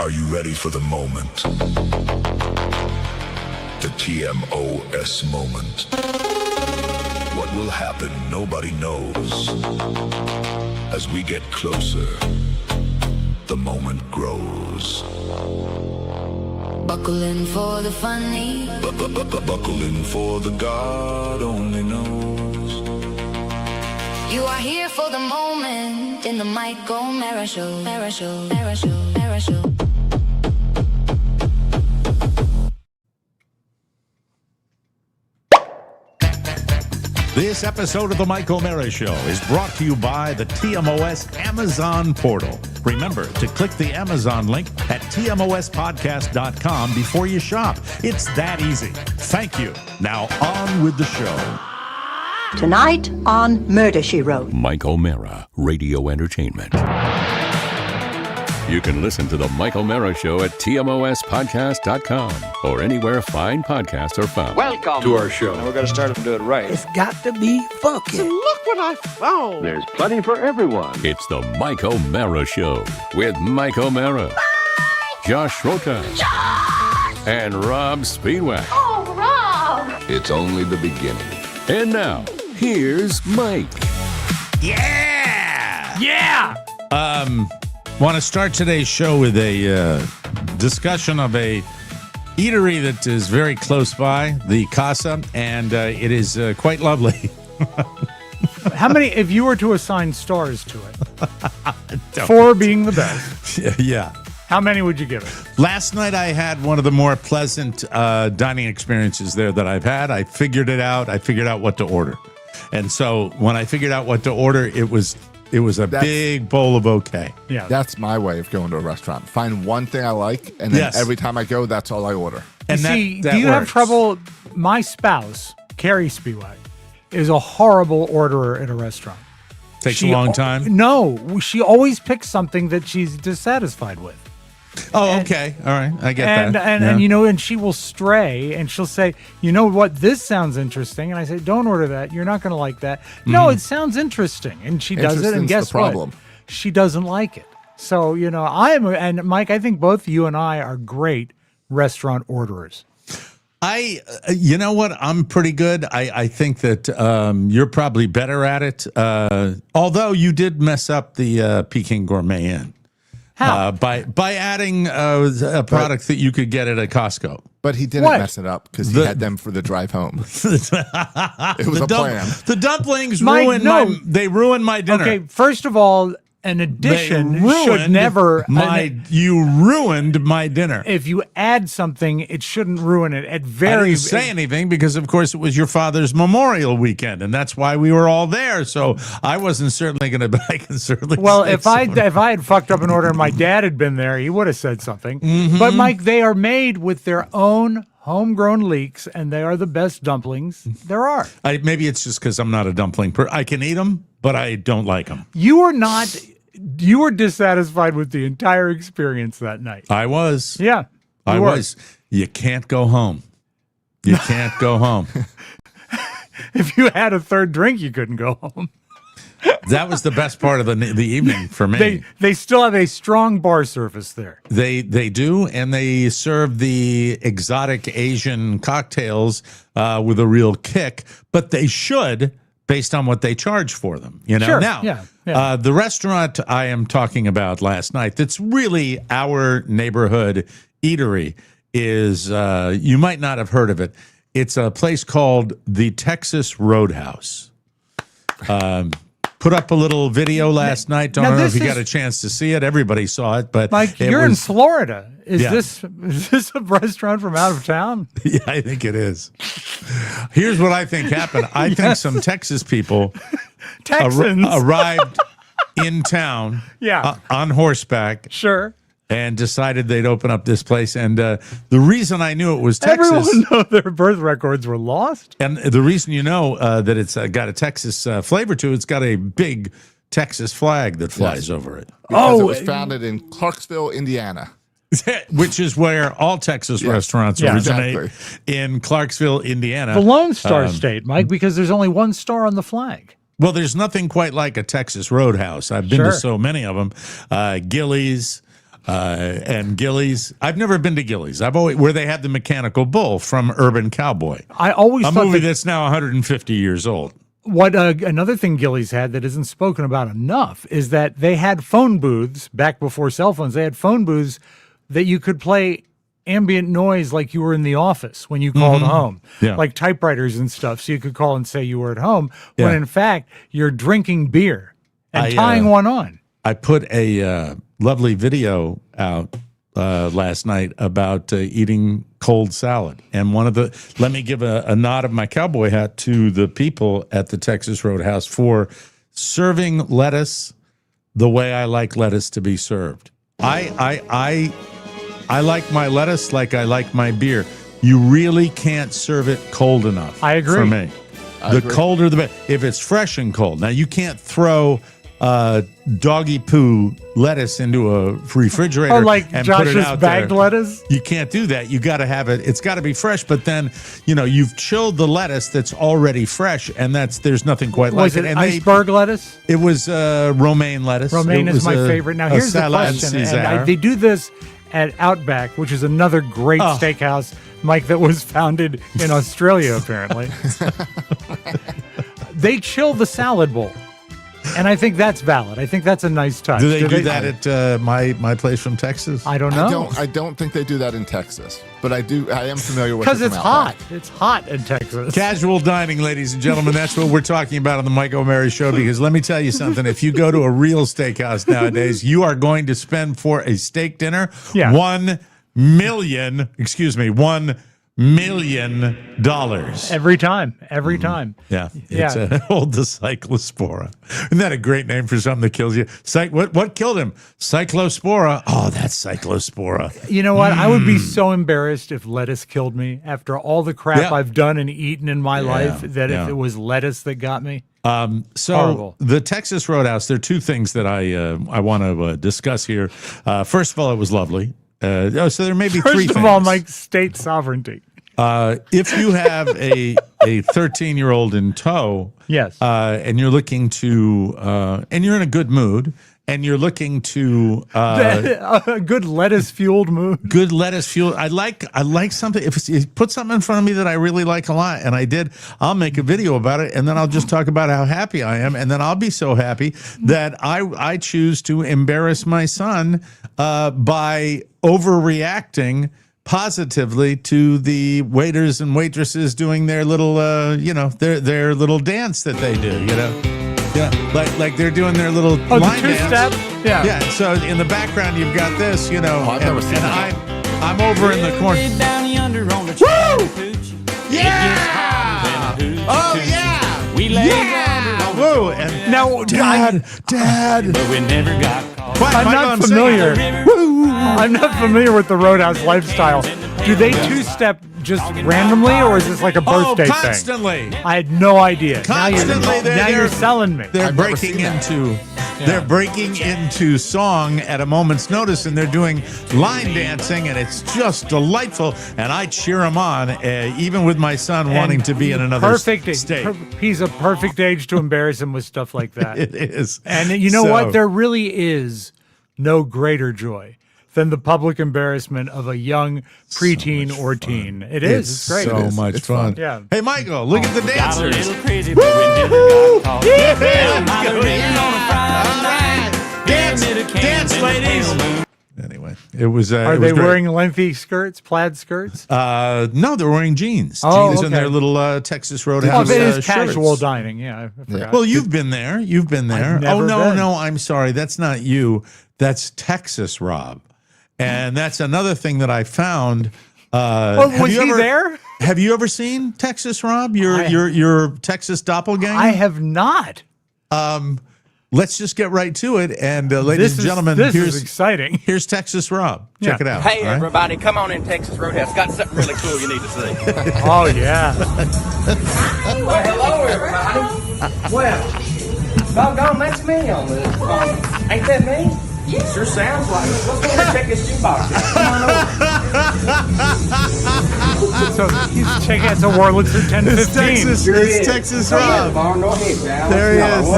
Are you ready for the moment? The TMOS moment. What will happen, nobody knows. As we get closer, the moment grows. Buckle in for the funny. Buckle in for the God only knows. You are here for the moment in the Mike O'Mara Show. Mara Show, Mara Show, Mara Show. This episode of the Mike O'Mara Show is brought to you by the TMOS Amazon portal. Remember to click the Amazon link at tmospodcast.com before you shop. It's that easy. Thank you. Now on with the show. Tonight on Murder, She Wrote. Mike O'Mara, Radio Entertainment. You can listen to The Mike O'Mara Show at tmospodcast.com or anywhere fine podcasts are found. Welcome to our show. We're going to start to do it right. It's got to be funky. Look what I found. There's plenty for everyone. It's The Mike O'Mara Show with Mike O'Mara, Josh Rota, and Robb Speedway. Oh, Rob! It's only the beginning. And now, here's Mike. Yeah! Yeah! Want to start today's show with a discussion of a eatery that is very close by, the Casa, and it is quite lovely. How many, if you were to assign stars to it, 4 being the best, Yeah. how many would you give it? Last night I had one of the more pleasant dining experiences there that I've had. I figured it out. I figured out what to order. And so when I figured out what to order, it was a big bowl of okay. Yeah. That's my way of going to a restaurant. Find one thing I like, and then every time I go, that's all I order. And See, that do you have works. trouble? My spouse, Carrie Spiewak, is a horrible orderer at a restaurant. Takes a long time? No, she always picks something that she's dissatisfied with. Oh, okay. All right. I get that. And you know, and she will stray and she'll say, you know what, this sounds interesting. And I say, don't order that. You're not going to like that. No, it sounds interesting. And she does it. And guess the problem. what? She doesn't like it. So, you know, and Mike, I think both you and I are great restaurant orderers. You know what? I'm pretty good. I think that you're probably better at it. Although you did mess up the Peking Gourmet Inn. How? By adding a product that you could get at a Costco. But he didn't mess it up because he had them for the drive home. It was a plan. The dumplings Mike, ruined my dinner. Okay, first of all, an addition should never. You ruined my dinner. If you add something, it shouldn't ruin it. I didn't say anything because, of course, it was your father's Memorial weekend, and that's why we were all there. So I wasn't certainly going to, but I can certainly. Well, say if I had fucked up an order and my dad had been there, he would have said something. Mm-hmm. But Mike, they are made with their own homegrown leeks, and they are the best dumplings there are. Maybe it's just because I'm not a dumpling person. I can eat them, but I don't like them. You are not. You were dissatisfied with the entire experience that night. I was. Yeah, I was. You can't go home. You can't go home. If you had a third drink, you couldn't go home. That was the best part of the evening for me. They still have a strong bar service there. They do, and they serve the exotic Asian cocktails with a real kick, but they should, based on what they charge for them. You know, sure. Now, the restaurant I am talking about last night, that's really our neighborhood eatery, is you might not have heard of it. It's a place called the Texas Roadhouse. Put up a little video last night. Don't know if you got a chance to see it. Everybody saw it, but Mike, you're in Florida. Is this a restaurant from out of town? Yeah, I think it is. Here's what I think happened. I think some Texas people arrived in town on horseback. Sure. And decided they'd open up this place. And the reason I knew it was Texas. Everyone knew their birth records were lost. And the reason you know that it's got a Texas flavor to it, it's got a big Texas flag that flies over it. Because it was founded in Clarksville, Indiana. Which is where all Texas restaurants originate, in Clarksville, Indiana. The Lone Star State, Mike, because there's only one star on the flag. Well, there's nothing quite like a Texas Roadhouse. I've been to so many of them. Gillies. And Gillies. I've never been to Gillies. I've always where they had the mechanical bull from Urban Cowboy. I always a thought movie that that's now 150 years old. what another thing Gillies had that isn't spoken about enough is that they had phone booths back before cell phones. They had phone booths that you could play ambient noise like you were in the office when you called home, like typewriters and stuff. So you could call and say you were at home when in fact you're drinking beer and tying one on. I put a lovely video out last night about eating cold salad. And let me give a nod of my cowboy hat to the people at the Texas Roadhouse for serving lettuce the way I like lettuce to be served. I like my lettuce like I like my beer. You really can't serve it cold enough. I agree. For me. The colder the better. If it's fresh and cold. Now, you can't throw doggy poo lettuce into a refrigerator and Josh's put it out bagged there. lettuce? You can't do that. You got to have it. It's got to be fresh, but then, you've chilled the lettuce that's already fresh, and there's nothing quite like it. Was it And iceberg lettuce? It was romaine lettuce. Romaine is my favorite. Now, here's the salad question. Caesar. And they do this at Outback, which is another great steakhouse, Mike, that was founded in Australia, apparently. They chill the salad bowl. And I think that's valid. I think that's a nice touch. Do they do that at my place from Texas? I don't know. I don't think they do that in Texas, but I am familiar with it. Because it's hot. It's hot in Texas. Casual dining, ladies and gentlemen. That's what we're talking about on the Mike O'Mara Show. Because let me tell you something. If you go to a real steakhouse nowadays, you are going to spend for a steak dinner $1 million every time. Yeah, it's an old cyclospora. Isn't that a great name for something that kills you? What killed him? Cyclospora. Oh, that's cyclospora. You know what? I would be so embarrassed if lettuce killed me after all the crap I've done and eaten in my life. That if it was lettuce that got me. So horrible. The Texas Roadhouse. There are two things that I want to discuss here. First of all, it was lovely. So there may be three things. First of all, Mike, state sovereignty. If you have a 13-year-old in tow, yes, and you're looking to, and you're in a good mood, and you're looking to a good lettuce fueled mood. Good lettuce fueled. I like something. If you put something in front of me that I really like a lot, and I did, I'll make a video about it, and then I'll just talk about how happy I am, and then I'll be so happy that I choose to embarrass my son by overreacting positively to the waiters and waitresses doing their little, their little dance that they do, like they're doing their little line two-step? dance. Yeah. So in the background, you've got this, and I'm over in the corner. Woo! Yeah! Oh yeah! We lay down. Woo! And now, Dad. But we never got caught. I'm not familiar. I'm not familiar with the Roadhouse lifestyle. Do they two-step just randomly, or is this like a birthday thing? Constantly. I had no idea. Constantly. Now you're selling me. They're breaking into song at a moment's notice, and they're doing line dancing, and it's just delightful. And I cheer them on, even with my son wanting to be in another state. He's a perfect age to embarrass him with stuff like that. It is. And you know what? There really is no greater joy than the public embarrassment of a young preteen or teen. It's great. So much fun. Yeah. Hey, Michael, look at the dancers. Got a little crazy, but we never got caught. Dance, ladies. Anyway, it was. Are they wearing lengthy skirts, plaid skirts? No, they're wearing jeans. Oh, jeans and their little Texas Roadhouse. It is shirts. casual dining. Yeah, I forgot. Well, you've been there. You've been there. No, I'm sorry. That's not you. That's Texas Robb. And that's another thing that I found. Was he there? Have you ever seen Texas Robb? Your Texas doppelganger? I have not. Let's just get right to it. And ladies and gentlemen, this is exciting. Here's Texas Robb. Check it out. Hey, everybody, come on in Texas Roadhouse. Got something really cool you need to see. Oh, yeah. Well, hello, everybody. Well, doggone, that's me on this. Ain't that me? Yeah. Sure sounds like it. Let's go and check this shoebox out. Come on over. So he's checking out some Warlocks at 10:15. It's Texas Robb. There he is.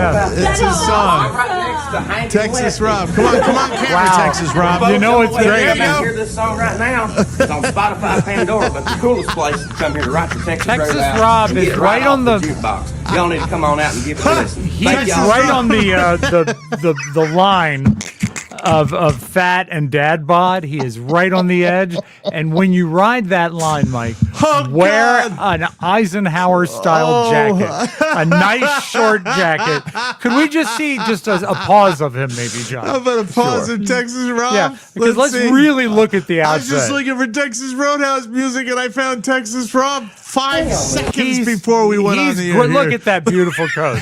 It's his song. Right next to Hank Texas Lefty. Robb. Come on, camera, Wow. Texas Robb. You know it's Folks, great. I can't hear this song right now. It's on Spotify, Pandora, but the coolest place is to come here to write the Texas Texas Roadhouse Robb and is get it right on off the- jukebox. Y'all need to come on out and give it a listen. He's Thank y'all. right on the line of fat and dad bod. He is right on the edge. And when you ride that line, Mike, wear an Eisenhower-style jacket, a nice short jacket. Could we just see just a pause of him, maybe, John? How about a pause of Texas Robb? Yeah, because let's see. really look at the I was just outside. looking for Texas Roadhouse music, and I found Texas Robb 5 seconds He's- before we went on he's the good. air. Look at that beautiful coat.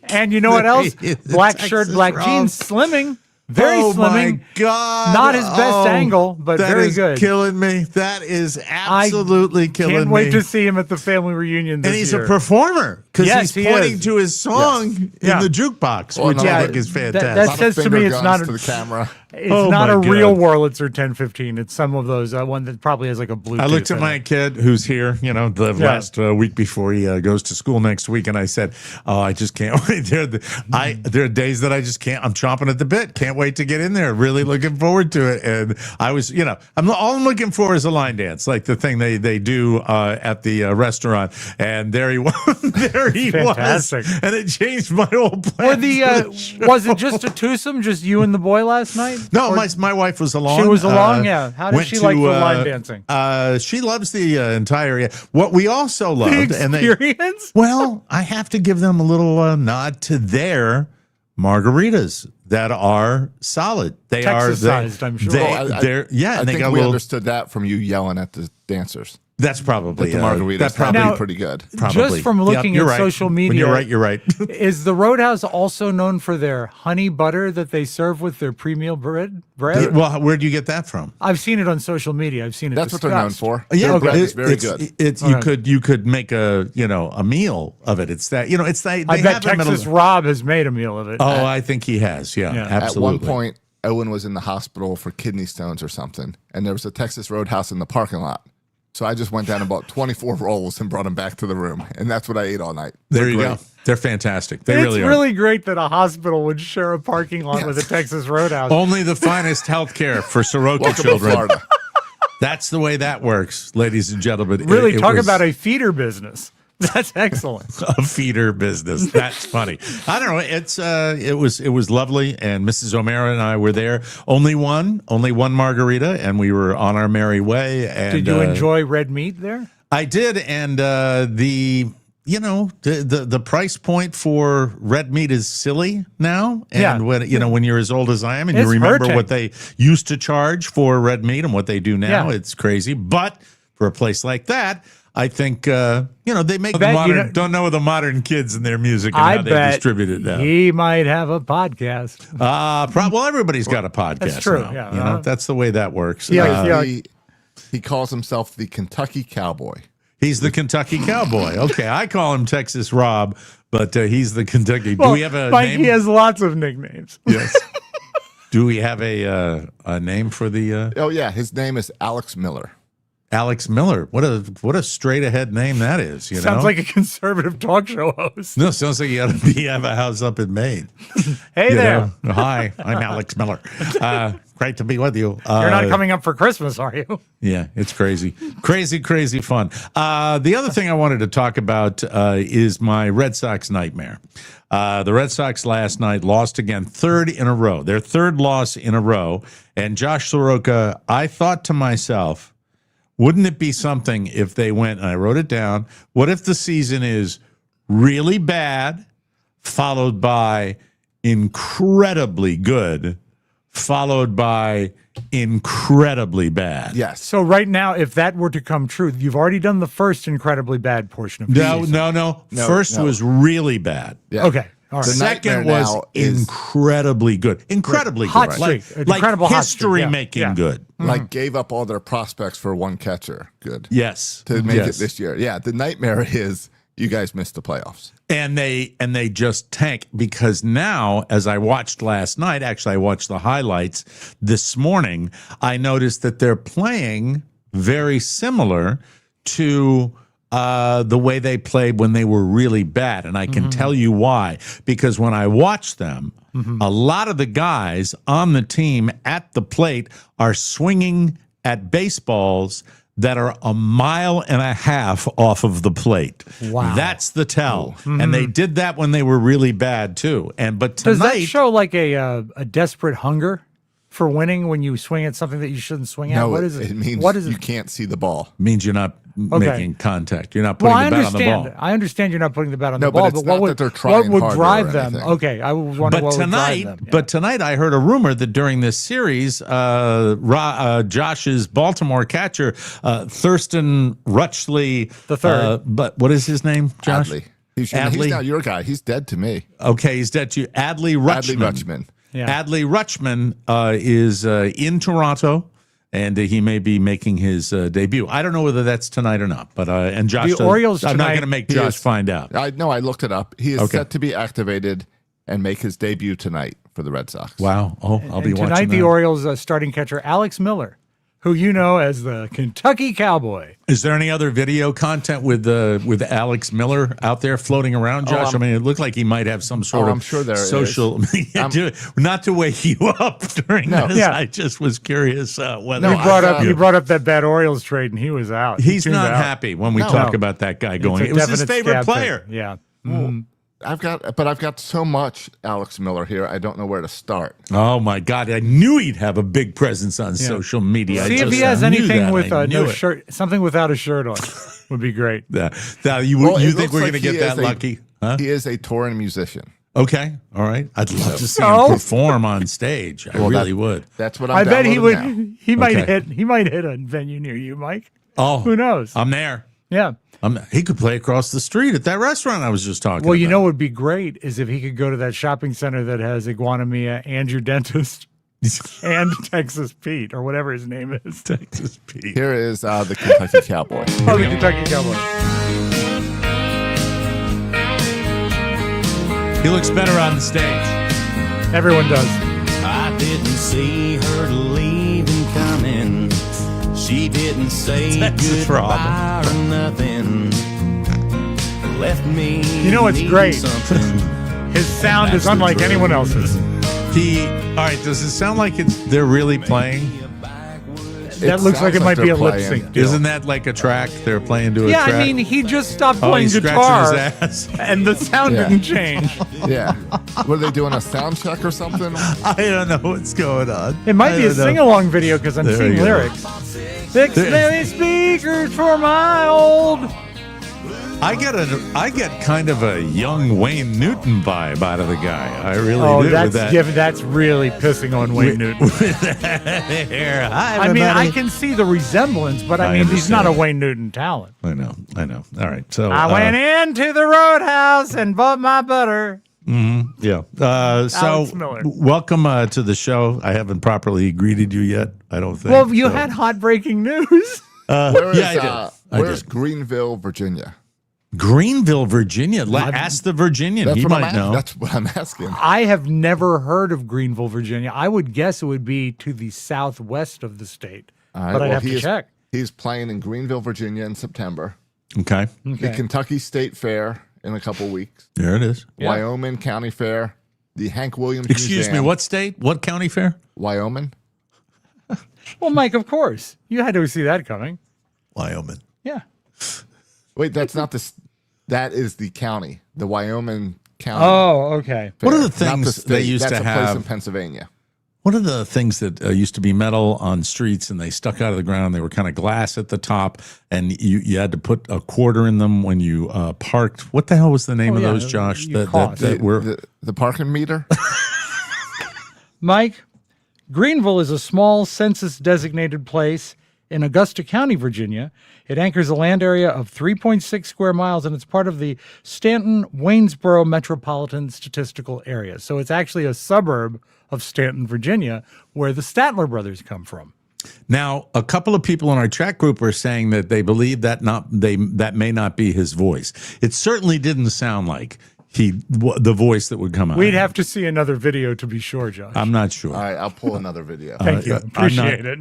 And you know what else? He is Black Texas shirt, black Robb. jeans, slimming. Very oh slimming. my God. Not his best angle, but that very is good. killing me. That is absolutely killing me. Can't wait to see him at the family reunion this And he's year. a performer because Yes, he's he pointing is. to his song Yeah. in the jukebox, Well, which no, I that- think is that fantastic. says to Finger me it's guns not to the camera. It's Oh not my a God. real Wurlitzer 1015. It's some of those one that probably has like a Bluetooth. I looked at in my it. kid who's here, the Yeah. last week before he goes to school next week, and I said, "Oh, I just can't wait." There are days that I just can't. I'm chomping at the bit. Can't wait to get in there. Really looking forward to it. And I was, all I'm looking for is a line dance, like the thing they do at the restaurant. And there he was. There he Fantastic. was, and it changed my whole plan. Or the was it just a twosome, just you and the boy last night? No, Or- my wife was along. She was along, yeah. How did went she like to, the line dancing? She loves the entire. What we also loved, The and they. experience? Well, I have to give them a little nod to their margaritas that are solid. They Texas-sized, I'm sure. They're I and they think got a we little. understood that from you yelling at the dancers. That's probably That the margaritas that's had to probably be pretty good. probably. Just from Yep, looking you're at right. social When media, you're right. You're right. is the Roadhouse also known for their honey butter that they serve with their pre-meal bread? Well, where do you get that from? I've seen it on social media. I've seen it. That's what they're known discussed. for. Yeah, Their bread it- is very it's, good. It's you could make a meal of it. It's that it's that they I bet have them in a- Texas Robb has made a meal of it. Oh, I think he has. Yeah, Yeah. absolutely. At one point, Owen was in the hospital for kidney stones or something, and there was a Texas Roadhouse in the parking lot. So I just went down and bought 24 rolls and brought them back to the room, and that's what I ate all night. There They're you great. go. They're fantastic. They It's really are. really great that a hospital would share a parking lot with a Texas Roadhouse. Only the finest health care for Soroka Welcome to children. Florida. That's the way that works, ladies and gentlemen. Really It talk was about a feeder business. That's excellent. a feeder business. That's funny. I don't know. It was lovely, and Mrs. O'Mara and I were there. Only one margarita, and we were on our merry way. And Did you enjoy red meat there? I did, and the price point for red meat is silly now. And Yeah. when you're as old as I am, and It's you remember hurting. what they used to charge for red meat and what they do now, Yeah. it's crazy. But for a place like that, I think they make bet you modern. Don't know the modern kids and their music and I how they bet distribute it now. he might have a podcast. Well, everybody's got a podcast. That's true, now, yeah. that's the way that works. Yeah, yeah. He calls himself the Kentucky Cowboy. He's the Kentucky Cowboy. Okay, I call him Texas Robb, but he's the Kentucky. Well, Do we have a Mike, name? he has lots of nicknames. Yes. Do we have a name for the Oh yeah, his name is Alex Miller. Alex Miller? What a straight ahead name that is. You Sounds know? like a conservative talk show host. No, sounds like you got to have a house up in Maine. Hey You there. know? Hi, I'm Alex Miller. Great to be with you. You're not coming up for Christmas, are you? Yeah, it's crazy. Crazy fun. The other thing I wanted to talk about is my Red Sox nightmare. The Red Sox last night lost again, third in a row. Their third loss in a row. And Josh Soroka, I thought to myself, wouldn't it be something if they went, and I wrote it down, what if the season is really bad, followed by incredibly good, followed by incredibly bad? Yes. So right now, if that were to come true, you've already done the first incredibly bad portion of the season. No. First was really bad. Yeah. Okay. All right. The Second nightmare was now is- incredibly good. Incredibly Hot good. streak. Like Incredible hot streak, yeah. history-making Yeah. good. Like gave up all their prospects for one catcher. Good. Yes. To make Yes. it this year. Yeah. The nightmare is you guys missed the playoffs. And they just tank because now, as I watched last night, actually I watched the highlights this morning, I noticed that they're playing very similar to the way they played when they were really bad. And I can tell you why. Because when I watch them, a lot of the guys on the team at the plate are swinging at baseballs that are 1.5 miles off of the plate. Wow. That's the tell. And they did that when they were really bad too. But tonight, does that show like a desperate hunger for winning when you swing at something that you shouldn't swing at? No, What is it? It means what is you it? can't see the ball. means you're not making contact. You're not putting Well, I the bat on the understand. ball. I understand you're not putting the bat on No, the ball, but it's but what not would that they're trying what would harder drive or them? anything. Okay, I was wondering But what would drive tonight, them. Yeah. but tonight, I heard a rumor that during this series, Josh's Baltimore catcher, Thurston Rutchley The third. but what is his name, Josh? Adley. He's Adley? not your guy. He's dead to me. Okay, he's dead to you. Adley Rutschman. Rutschman. Yeah. Adley Rutschman is in Toronto, and he may be making his debut. I don't know whether that's tonight or not, but and Josh, The Orioles I'm not tonight- going to make He Josh is- find out. I know. I looked it up. He is Okay. set to be activated and make his debut tonight for the Red Sox. Wow! Oh, I'll be And watching tonight, the that. Orioles starting catcher Alex Miller, who you know as the Kentucky Cowboy. Is there any other video content with Alex Miller out there floating around, Josh? I mean, it looked like he might have some sort of I'm sure there social media. Not to wake you up during No. this. Yeah. I just was curious whether No, You brought up that bad Orioles trade, and he was out. He he's tuned not out. happy when we No. talk about that guy going. It's a It was his definite favorite scab player. pick. Yeah. I've got so much Alex Miller here. I don't know where to start. Oh my God! I knew he'd have a big presence on social media. See I if he just has knew anything that. with I knew no it. shirt, something without a shirt on, would be great. Now, Well, you it think looks we're like going to he get that is a- lucky? Huh? He is a touring musician. Okay, all right. I'd love to see So? him perform on stage. I really would. That's what I'm I bet he would. downloading now. He might Okay. hit. He might hit a venue near you, Mike. Oh, Who knows? I'm there. Yeah. He could play across the street at that restaurant I was just talking Well, you about. know what would be great is if he could go to that shopping center that has Iguana Mia and your dentist and Texas Pete or whatever his name is. Texas Pete. Here is the Kentucky Cowboy. Oh, the Kentucky Cowboy. He looks better on the stage. Everyone does. I didn't see her leaving coming. She didn't say Texas Robb. goodbye or nothing. Left me. You know what's needing great? something. His sound That's is the unlike truth. anyone else's. All right, does it sound like they're really playing? That looks like sounds it might be they're a lip playing. sync deal. Isn't that like a track they're playing to a Yeah, track? I mean, he just stopped oh, playing he's guitar, scratching his ass. and the sound Yeah. didn't change. Yeah. What are they doing? A sound check or something? I don't know what's going on. It might I be a don't know. sing-along video because I'm There seeing you go. lyrics. Fix the speakers for my old. I get kind of a young Wayne Newton vibe out of the guy. I really Oh, do. that's with that. that's really pissing on Wayne Newton. Here, hi, I mean, I everybody. can see the resemblance, but I I mean, he's not a understand. Wayne Newton talent. I know. All right, so I went into the Roadhouse and bought my butter. Yeah. So Alex Miller. welcome to the show. I haven't properly greeted you yet. I don't think. Well, you so. had hot breaking news. Where is, yeah, I did. where's Greenville, Virginia? Greenville, Virginia. Ask the Virginian. That's He what might know. That's what I'm asking. I have never heard of Greenville, Virginia. I would guess it would be to the southwest of the state, All right, but I'd well, have to check. He's playing in Greenville, Virginia in September. Okay. The Kentucky State Fair in a couple weeks. There it is. Wyoming County Fair. The Hank Williams Excuse me. Museum. What state? What county fair? Wyoming. Well, Mike, of course. You had to see that coming. Wyoming. Yeah. Wait, that's not the. That is the county. The Wyoming County. Oh, okay. Fair. What are the Not things state. they used That's to a place in have? Pennsylvania. What are the things that used to be metal on streets and they stuck out of the ground? They were kind of glass at the top, and you had to put a quarter in them when you parked. What the hell was the name Oh, of yeah, those, Josh? you cost. That were The parking meter. Mike, Greenville is a small census-designated place in Augusta County, Virginia. It anchors a land area of 3.6 square miles, and it's part of the Stanton-Waynesboro Metropolitan Statistical Area. So it's actually a suburb of Stanton, Virginia, where the Statler brothers come from. Now, a couple of people in our chat group are saying that they believe that that may not be his voice. It certainly didn't sound like the voice that would come out. We'd have to see another video to be sure, Josh. I'm not sure. All right, I'll pull another video. Thank you. I'm not- Appreciate it.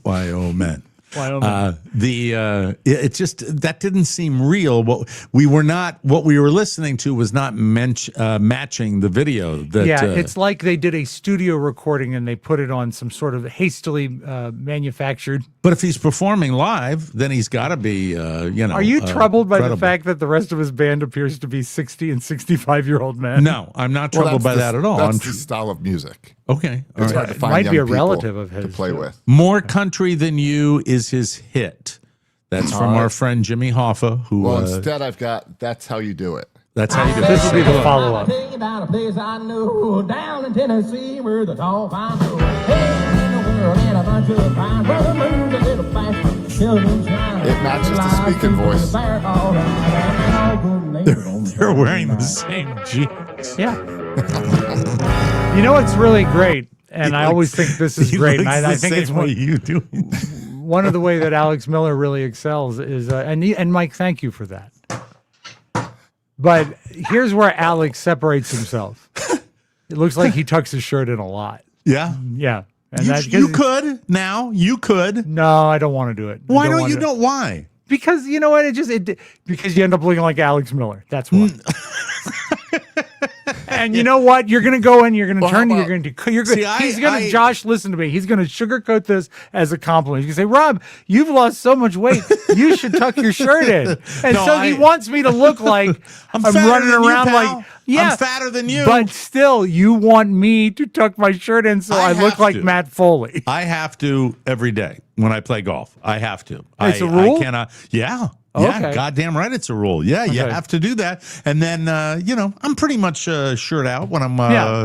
Why, oh man. Wyoming. It just that didn't seem real. What we were listening to was not matching the video. It's like they did a studio recording and they put it on some sort of hastily manufactured. But if he's performing live, then he's got to be, Are you troubled by the fact that the rest of his band appears to be 60 and 65-year-old men? No, I'm not troubled by that at all. That's the style of music. Okay. It's hard to It find might young be a people relative of his to play with. More Country Than You is his hit. That's from our friend Jimmy Hoffa, who. Well, instead, I've got That's How You Do It. That's how you do it. This will be the follow-up. Tell you about a place I know down in Tennessee where the tall pines grow. Hey, in the world, and a bunch of pines where the moon's a little faster. Children shine. It matches the speaking voice. They're wearing the same jeans. Yeah. You know what's really great, and I always think this is great, and I think it's what you do. one of the way that Alex Miller really excels is, and Mike, thank you for that. But here's where Alex separates himself. It looks like he tucks his shirt in a lot. Yeah. Yeah. And You could now. You could. No, I don't want to do it. Why don't you? Don't. Why? Because you know what? Because you end up looking like Alex Miller. That's why. And you know what? You're going to go in. You're going to turn. You're going to. He's going to. Josh, listen to me. He's going to sugarcoat this as a compliment. He's going to say, "Rob, you've lost so much weight. You should tuck your shirt in." And he wants me to look like I'm running around like. Yeah, I'm fatter than you. But still, you want me to tuck my shirt in so I look like Matt Foley. I have to every day when I play golf. I have to. It's a rule? I cannot. Yeah. Okay. Yeah, goddamn right, it's a rule. Yeah, you have to do that. And then, I'm pretty much shirt out when I'm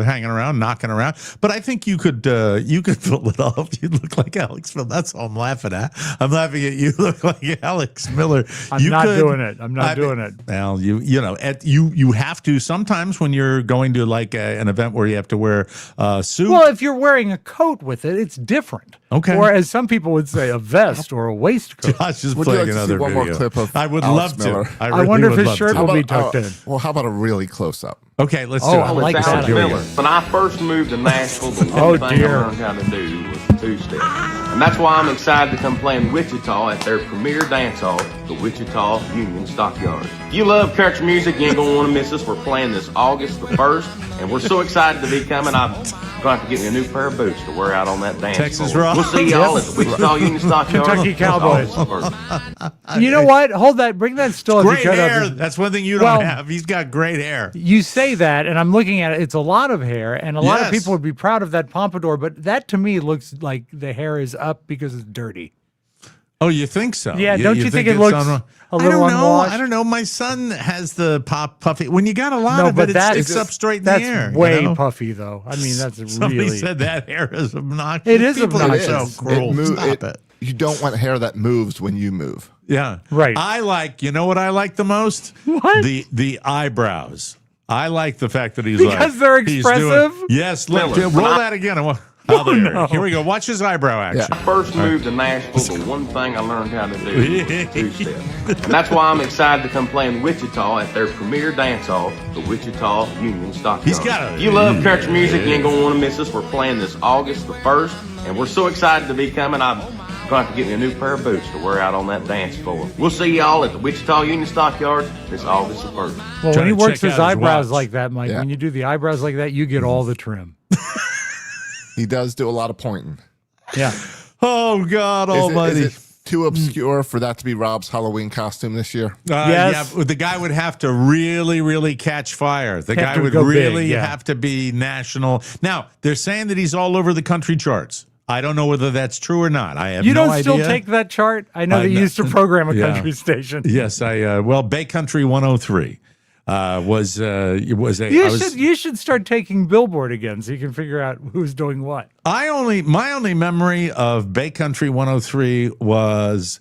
hanging around, knocking around. But I think you could pull it off. You look like Alex Miller. That's all I'm laughing at. I'm laughing at you look like Alex Miller. I'm not doing it. Well, you have to sometimes when you're going to like an event where you have to wear a suit. Well, if you're wearing a coat with it, it's different. Okay. Or as some people would say, a vest or a waistcoat. Josh is Would playing you like to see another one video. more clip of I would Alex love Miller? to. I wonder if his shirt will be tucked in. Well, how about a really close up? Okay, let's do it. I like that. Here we go. When I first moved to Nashville, the one thing I learned how to do was the two-step. And that's why I'm excited to come play in Wichita at their premier dance hall, the Wichita Union Stockyard. If you love country music, you ain't gonna want to miss us. We're playing this August the 1st, and we're so excited to be coming. I'm going to have to get me a new pair of boots to wear out on that dance Texas floor. Roadhouse. We'll see y'all at the Wichita Union Stockyard. Kentucky Cowboys. You know what? Hold that. Bring that still. if you Great could up. hair. That's one thing you don't have. He's got great hair. You say that, and I'm looking at it. It's a lot of hair, and a lot of Yes. people would be proud of that pompadour. But that to me looks like the hair is up because it's dirty. Oh, you think so? Yeah, don't you think it it's looks a little unwashed? I don't know. My son has the puffy. When you got a lot No, of but it, it that sticks is- up straight in That's the air. way you know? puffy, though. I mean, that's Somebody really. said that hair is obnoxious. It is People obnoxious. are so cruel. Stop it. You don't want hair that moves when you move. Yeah, Right. I like. You know what I like the most? What? The eyebrows. I like the fact that he's Because they're he's doing- expressive? yes, Miller, roll that again. Oh, there. no. Here we go. Watch his eyebrow action. I first moved to Nashville, the one thing I learned how to do was the two-step. And that's why I'm excited to come play in Wichita at their premier dance hall, the Wichita Union Stockyard. He's got a- If you love country music, you ain't gonna want to miss us. We're playing this August the 1st, and we're so excited to be coming. I'm going to have to get me a new pair of boots to wear out on that dance floor. We'll see y'all at the Wichita Union Stockyard this August the 1st. Well, when Trying he to works check his out his eyebrows watch. like that, Mike, Yeah. when you do the eyebrows like that, you get all the trim. He does do a lot of pointing. Yeah. Oh God Almighty. Is it too obscure for that to be Rob's Halloween costume this year? Yes. Yeah, the guy would have to really, really catch fire. The Have guy to would go big, really yeah. have to be national. Now, they're saying that he's all over the country charts. I don't know whether that's true or not. I have You no don't idea. still take that chart? I know I that you know. used to program a Yeah. country station. Yes, Bay Country 103 was You should start taking Billboard again so you can figure out who's doing what. my only memory of Bay Country 103 was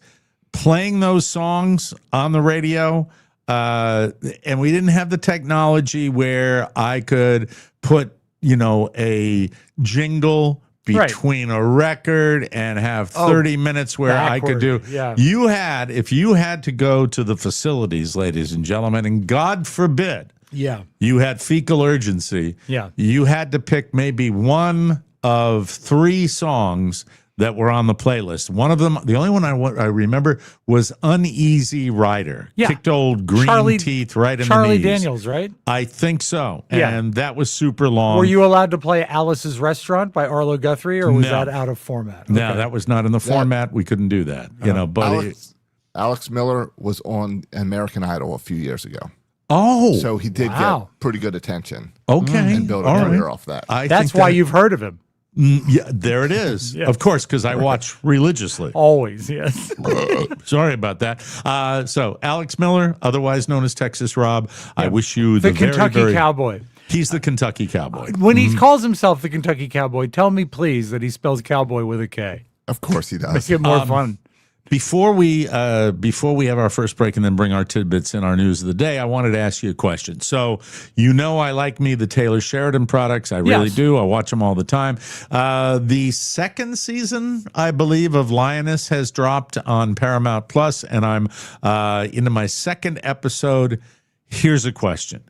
playing those songs on the radio, and we didn't have the technology where I could put a jingle between a record and have 30 minutes where I could do. yeah. If you had to go to the facilities, ladies and gentlemen, and God forbid Yeah. you had fecal urgency. Yeah. You had to pick maybe one of 3 songs that were on the playlist. One of them, the only one I remember, was Uneasy Rider. Yeah. Kicked old green teeth right in the Charlie knees. Daniels, right? I think so. Yeah. And that was super long. Were you allowed to play Alice's Restaurant by Arlo Guthrie, or was No. that out of format? No, Okay. that was not in the format. We couldn't do that. But Alex Miller was on American Idol a few years ago. Oh, so he did get pretty good attention. Okay, and built a all career right. off that. That's why you've heard of him. Yeah, there it is. Yeah. Of course, because I watch religiously. Always, yes. Sorry about that. So Alex Miller, otherwise known as Texas Robb, I wish you The very, Kentucky very- Cowboy. He's the Kentucky Cowboy. When he calls himself the Kentucky Cowboy, tell me please that he spells cowboy with a K. Of course he does. Make it more fun. Before we have our first break and then bring our tidbits in our news of the day, I wanted to ask you a question. So I like me the Taylor Sheridan products. I really do. I watch them all the time. The second season, I believe, of Lioness has dropped on Paramount Plus, and I'm into my second episode. Here's a question.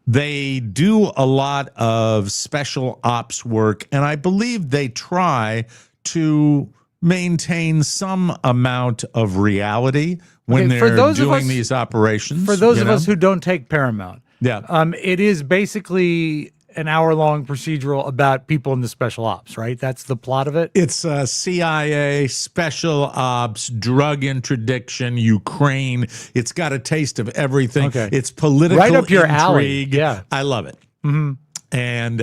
They do a lot of special ops work, and I believe they try to maintain some amount of reality when they're doing these operations. For those of us who don't take Paramount, yeah, it is basically an hour-long procedural about people in the special ops, right? That's the plot of it? It's CIA, special ops, drug interdiction, Ukraine. It's got a taste of everything. Okay. It's political right up your intrigue. alley. Yeah. I love it. Mm-hmm. And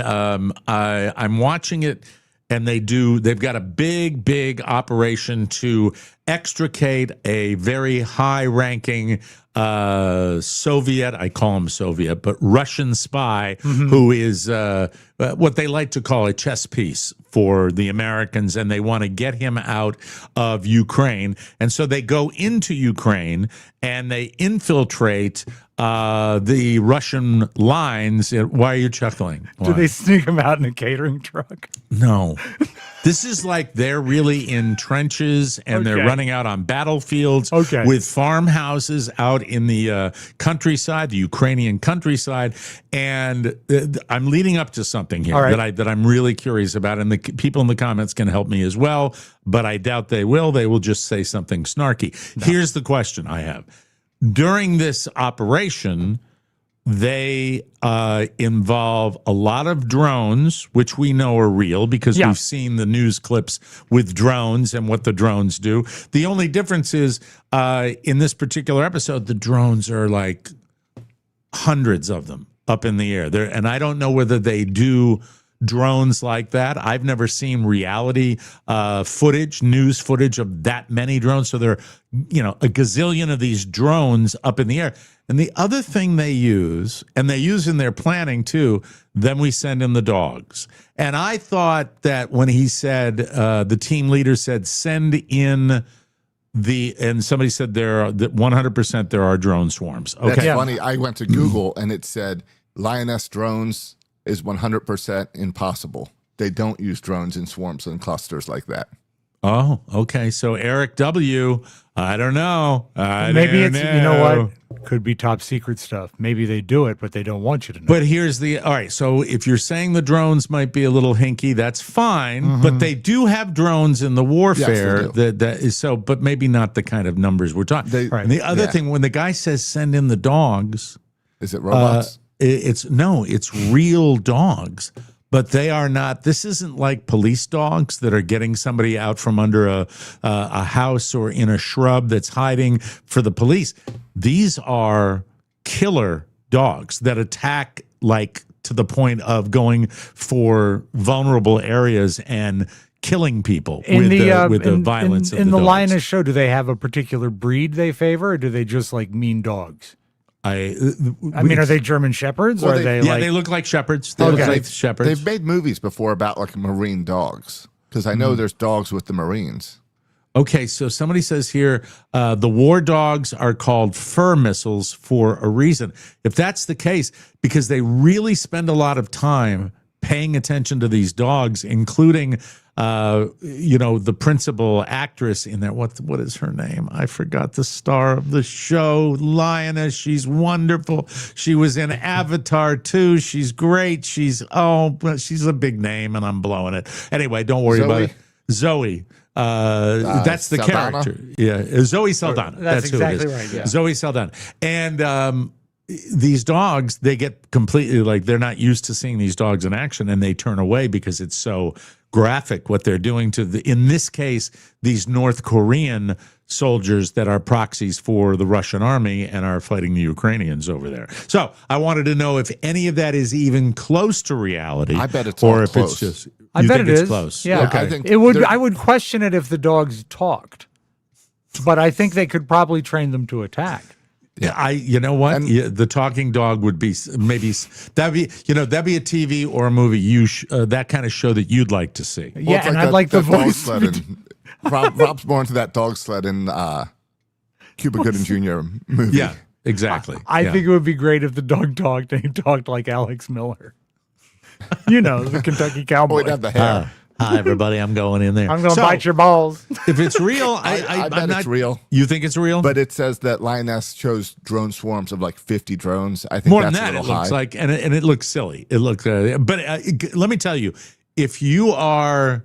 I'm watching it, and they've got a big operation to extricate a very high-ranking Soviet, I call him Soviet, but Russian spy who is what they like to call a chess piece for the Americans, and they want to get him out of Ukraine. And so they go into Ukraine and they infiltrate the Russian lines. Why are you chuckling? Do they sneak him out in a catering truck? No. This is like they're really in trenches and they're running out on battlefields with farmhouses out in the countryside, the Ukrainian countryside. And I'm leading up to something here that I'm really curious about. And the people in the comments can help me as well, but I doubt they will. They will just say something snarky. No. Here's the question I have. During this operation, they involve a lot of drones, which we know are real because we've seen the news clips with drones and what the drones do. The only difference is in this particular episode, the drones are like hundreds of them up in the air. And I don't know whether they do drones like that. I've never seen reality footage, news footage of that many drones. So there are, a gazillion of these drones up in the air. And the other thing they use, and they use in their planning too, then we send in the dogs. And I thought that when he said, the team leader said, send in and somebody said there are 100% there are drone swarms. Okay. That's funny. I went to Google and it said Lioness drones is 100% impossible. They don't use drones in swarms and clusters like that. Oh, okay. So Eric W., I don't know. Maybe it's, you know what? Could be top secret stuff. Maybe they do it, but they don't want you to know. But here's all right. So if you're saying the drones might be a little hinky, that's fine. But they do have drones in the warfare. Yes, that is so, but maybe not the kind of numbers we're talking. And the other thing, when the guy says send in the dogs, is it robots? It's real dogs. But they are not. This isn't like police dogs that are getting somebody out from under a house or in a shrub that's hiding for the police. These are killer dogs that attack like to the point of going for vulnerable areas and killing people with the violence of the dogs. In the Lioness show, do they have a particular breed they favor, or do they just like mean dogs? I mean, are they German Shepherds? Or are they like... they look like shepherds. They look like shepherds. They've made movies before about like marine dogs, because I know there's dogs with the Marines. Okay, so somebody says here, the war dogs are called fur missiles for a reason. If that's the case, because they really spend a lot of time paying attention to these dogs, including the principal actress in there. What is her name? I forgot. The star of the show, Lioness. She's wonderful. She was in Avatar too. She's great. She's a big name, and I'm blowing it. Anyway, don't worry about it. Zoe. That's the Saldana? character. Yeah, Zoe Saldana. That's who it exactly is. right, yeah. Zoe Saldana. And these dogs, they get completely like they're not used to seeing these dogs in action, and they turn away because it's so graphic what they're doing to in this case, these North Korean soldiers that are proxies for the Russian army and are fighting the Ukrainians over there. So I wanted to know if any of that is even close to reality. I bet it's or all if close. it's just. I You bet think it it's is. close. Yeah, Okay. I think it would. they're- I would question it if the dogs talked, but I think they could probably train them to attack. Yeah, you know what? And- The talking dog would be maybe that'd be a TV or a movie that kind of show that you'd like to see. Well, Yeah, it's and that- I'd like the that dog voice. sled in- Rob's more into that dog sled in Cuba Gooding Jr. movie. Yeah, exactly. I Yeah. think it would be great if the dog talked and he talked like Alex Miller. You know, the Kentucky Oh, Cowboy. he'd have the hair. Hi, everybody. I'm going in there. I'm going to So, bite your balls. If it's real, I bet I'm not, it's real. You think it's real? But it says that Lioness chose drone swarms of like 50 drones. I think More that's than that, a it little looks high. like, and it looks silly. It looks, but let me tell you, if you are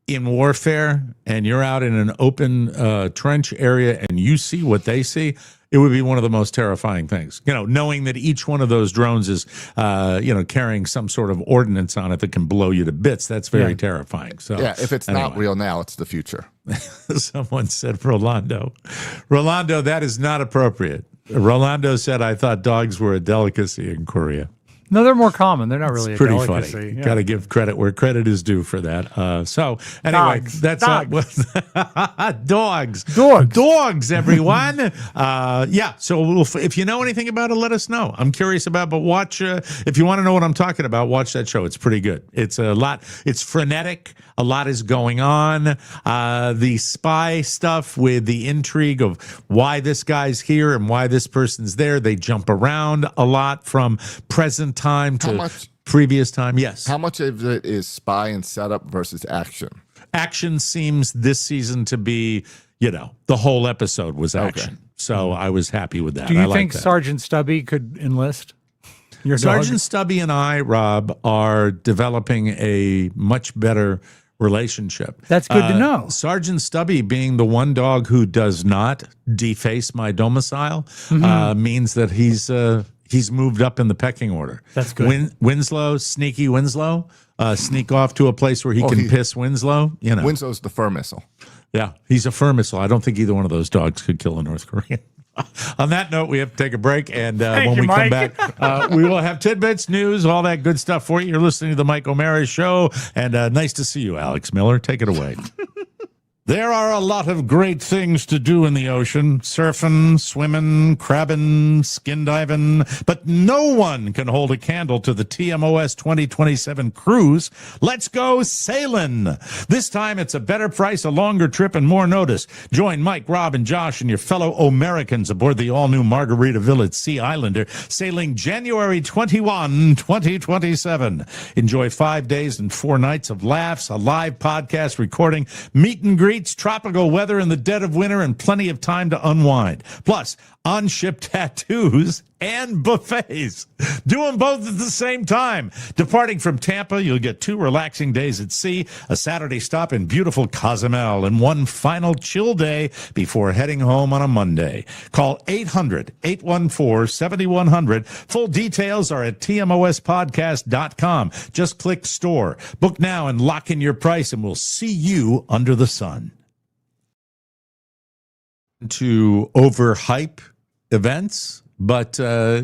in warfare and you're out in an open trench area and you see what they see, it would be one of the most terrifying things. You know, knowing that each one of those drones is, carrying some sort of ordnance on it that can blow you to bits. That's very terrifying. So Yeah, if it's not anyway. real now, it's the future. Someone said Rolando, that is not appropriate. Rolando said, I thought dogs were a delicacy in Korea. No, they're more common. They're not really Pretty a delicacy. funny. Yeah. Got to give credit where credit is due for that. So anyway, Dogs. that's dogs. Dogs. Everyone. Yeah. So if you know anything about it, let us know. I'm curious about. But watch if you want to know what I'm talking about. Watch that show. It's pretty good. It's a lot. It's frenetic. A lot is going on. The spy stuff with the intrigue of why this guy's here and why this person's there. They jump around a lot from present time to previous time. Yes. How much of it is spy and setup versus action? Action seems this season to be, the whole episode was action. Okay. So I was happy with that. Do you I like think that. Sergeant Stubby could enlist your Sergeant dog? Stubby and I, Rob, are developing a much better relationship. That's good to know. Sergeant Stubby being the one dog who does not deface my domicile means that he's moved up in the pecking order. That's good. Sneaky Winslow, sneak off to a place where he can piss Winslow. Winslow's the fur missile. Yeah, he's a fur missile. I don't think either one of those dogs could kill a North Korean. On that note, we have to take a break, and when you, we come Mike. back, we will have tidbits, news, all that good stuff for you. You're listening to the Mike O'Mara Show, and nice to see you, Alex Miller. Take it away. There are a lot of great things to do in the ocean. Surfing, swimming, crabbing, skin diving. But no one can hold a candle to the TMOS 2027 cruise. Let's go sailing. This time it's a better price, a longer trip, and more notice. Join Mike, Rob, and Josh and your fellow Americans aboard the all-new Margaritaville at Sea Islander, sailing January 21, 2027. Enjoy 5 days and 4 nights of laughs, a live podcast recording, meet and greet, tropical weather in the dead of winter, and plenty of time to unwind. Plus, on-ship tattoos and buffets. Do them both at the same time. Departing from Tampa, you'll get 2 relaxing days at sea, a Saturday stop in beautiful Cozumel, and 1 final chill day before heading home on a Monday. Call 800-814-7100. Full details are at tmospodcast.com. Just click store. Book now and lock in your price, and we'll see you under the sun. To overhype events, but I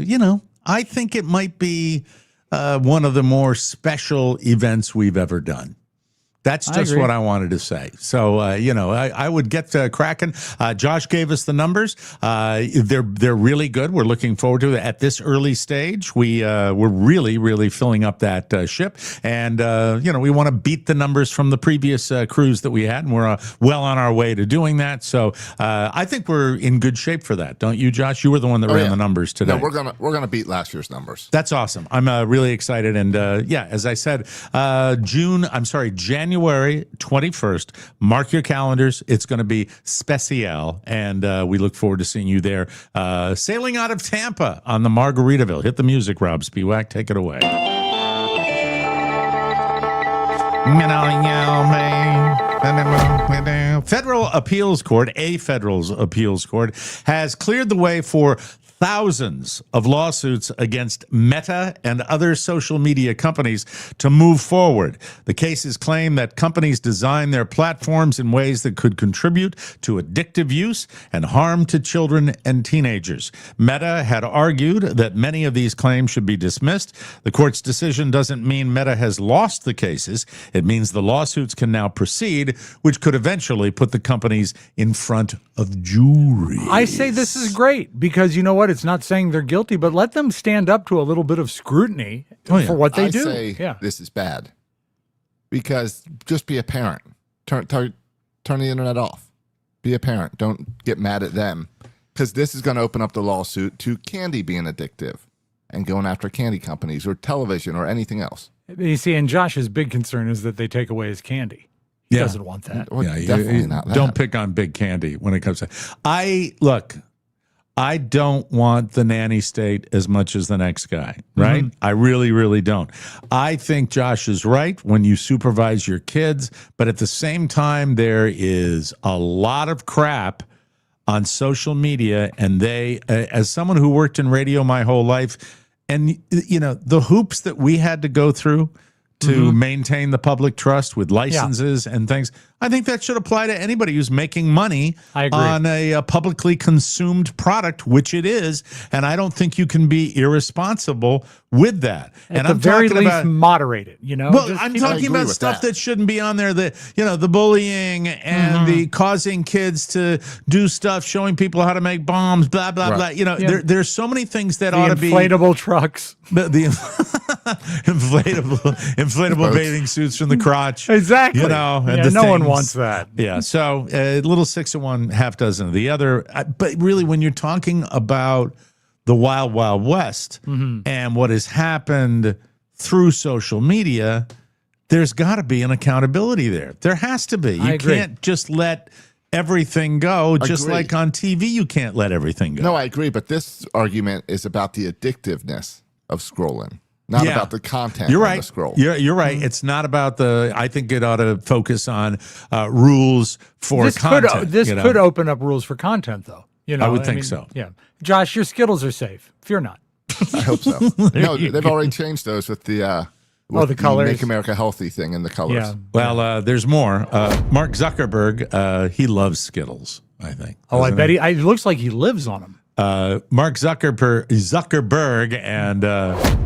think it might be one of the more special events we've ever done. That's just what I wanted to say. So, I would get cracking. Josh gave us the numbers. They're really good. We're looking forward to it. At this early stage, we're really, really filling up that ship. And, we want to beat the numbers from the previous cruise that we had, and we're well on our way to doing that. So I think we're in good shape for that. Don't you, Josh? You were the one that ran the numbers today. No, we're gonna beat last year's numbers. That's awesome. I'm really excited. And as I said, January 21st. Mark your calendars. It's going to be special, and we look forward to seeing you there. Sailing out of Tampa on the Margaritaville. Hit the music, Rob Spiewak. Take it away. A federal appeals court has cleared the way for thousands of lawsuits against Meta and other social media companies to move forward. The cases claim that companies design their platforms in ways that could contribute to addictive use and harm to children and teenagers. Meta had argued that many of these claims should be dismissed. The court's decision doesn't mean Meta has lost the cases. It means the lawsuits can now proceed, which could eventually put the companies in front of juries. I say this is great because you know what? It's not saying they're guilty, but let them stand up to a little bit of scrutiny for what they do. I say this is bad because just be a parent. Turn the internet off. Be a parent. Don't get mad at them because this is going to open up the lawsuit to candy being addictive and going after candy companies or television or anything else. You see, and Josh's big concern is that they take away his candy. He doesn't want that. Well, definitely not that. Don't pick on big candy when it comes to I don't want the nanny state as much as the next guy, right? I really, really don't. I think Josh is right when you supervise your kids, but at the same time, there is a lot of crap on social media, and they, as someone who worked in radio my whole life, and you know, the hoops that we had to go through to maintain the public trust with licenses and things. I think that should apply to anybody who's making money on a publicly consumed product, which it is. And I don't think you can be irresponsible with that. At the very least, moderate it, you know? Well, I'm talking about stuff that shouldn't be on there. The bullying and the causing kids to do stuff, showing people how to make bombs, blah, blah, blah. You know, there's so many things that ought to be. Inflatable trucks. The inflatable bathing suits from the crotch. Exactly. You know, and no one wants that. Yeah. So a little 6 of one, half dozen of the other. But really, when you're talking about the Wild Wild West and what has happened through social media, there's got to be an accountability there. There has to be. You can't just let everything go, just like on TV, you can't let everything go. No, I agree. But this argument is about the addictiveness of scrolling. Not about the content. You're right. The scroll. You're right. It's not about I think it ought to focus on rules for content. This could open up rules for content, though. You know, I would think so. Yeah. Josh, your Skittles are safe. Fear not. I hope so. No, they've already changed those with the the colors. Make America Healthy thing in the colors. Yeah. Well, there's more. Mark Zuckerberg, he loves Skittles, I think. Oh, I bet it looks like he lives on them. Mark Zuckerberg and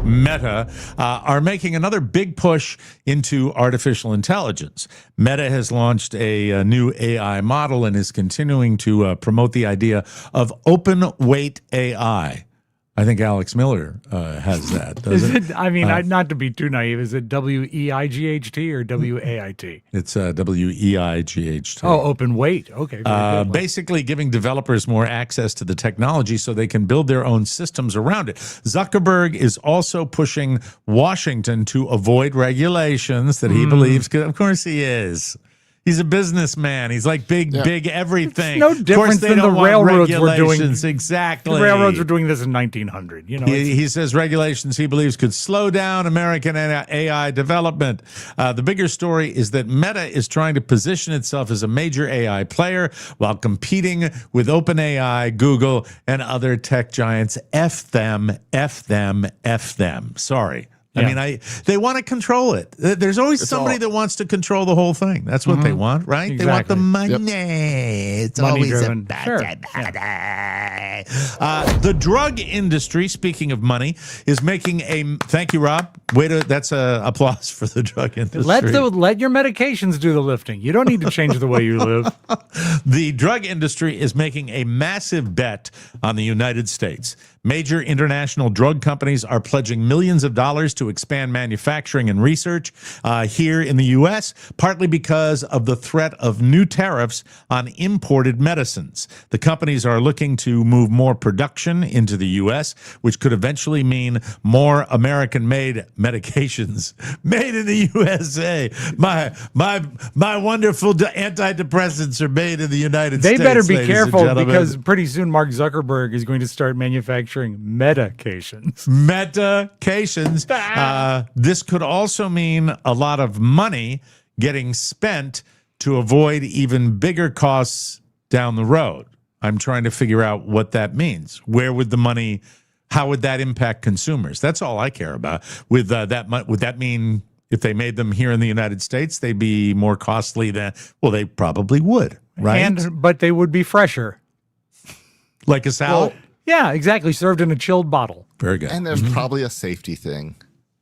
Meta are making another big push into artificial intelligence. Meta has launched a new AI model and is continuing to promote the idea of open weight AI. I think Alex Miller has that. I mean, not to be too naive, is it W-E-I-G-H-T or W-A-I-T? It's W-E-I-G-H-T. Oh, open weight. Okay. Basically giving developers more access to the technology so they can build their own systems around it. Zuckerberg is also pushing Washington to avoid regulations that he believes, of course he is. He's a businessman. He's like big everything. It's no different than the railroads were doing. Exactly. The railroads were doing this in 1900. You know, he says regulations he believes could slow down American AI development. The bigger story is that Meta is trying to position itself as a major AI player while competing with OpenAI, Google, and other tech giants. F them. Sorry. I mean, they want to control it. There's always somebody that wants to control the whole thing. That's what they want, right? Exactly. They want the money. It's money always driven. The drug industry, speaking of money, is making thank you, Rob. That's applause for the drug industry. Let your medications do the lifting. You don't need to change the way you live. The drug industry is making a massive bet on the United States. Major international drug companies are pledging millions of dollars to expand manufacturing and research here in the U.S., partly because of the threat of new tariffs on imported medicines. The companies are looking to move more production into the U.S., which could eventually mean more American-made medications made in the USA. My wonderful antidepressants are made in the United States. They better be careful because pretty soon Mark Zuckerberg is going to start manufacturing medications. This could also mean a lot of money getting spent to avoid even bigger costs down the road. I'm trying to figure out what that means. Where would the money, how would that impact consumers? That's all I care about. Would that mean if they made them here in the United States, they'd be more costly than, well, they probably would, right? But they would be fresher. Like a salad? Well, yeah, exactly. Served in a chilled bottle. Very good. And there's probably a safety thing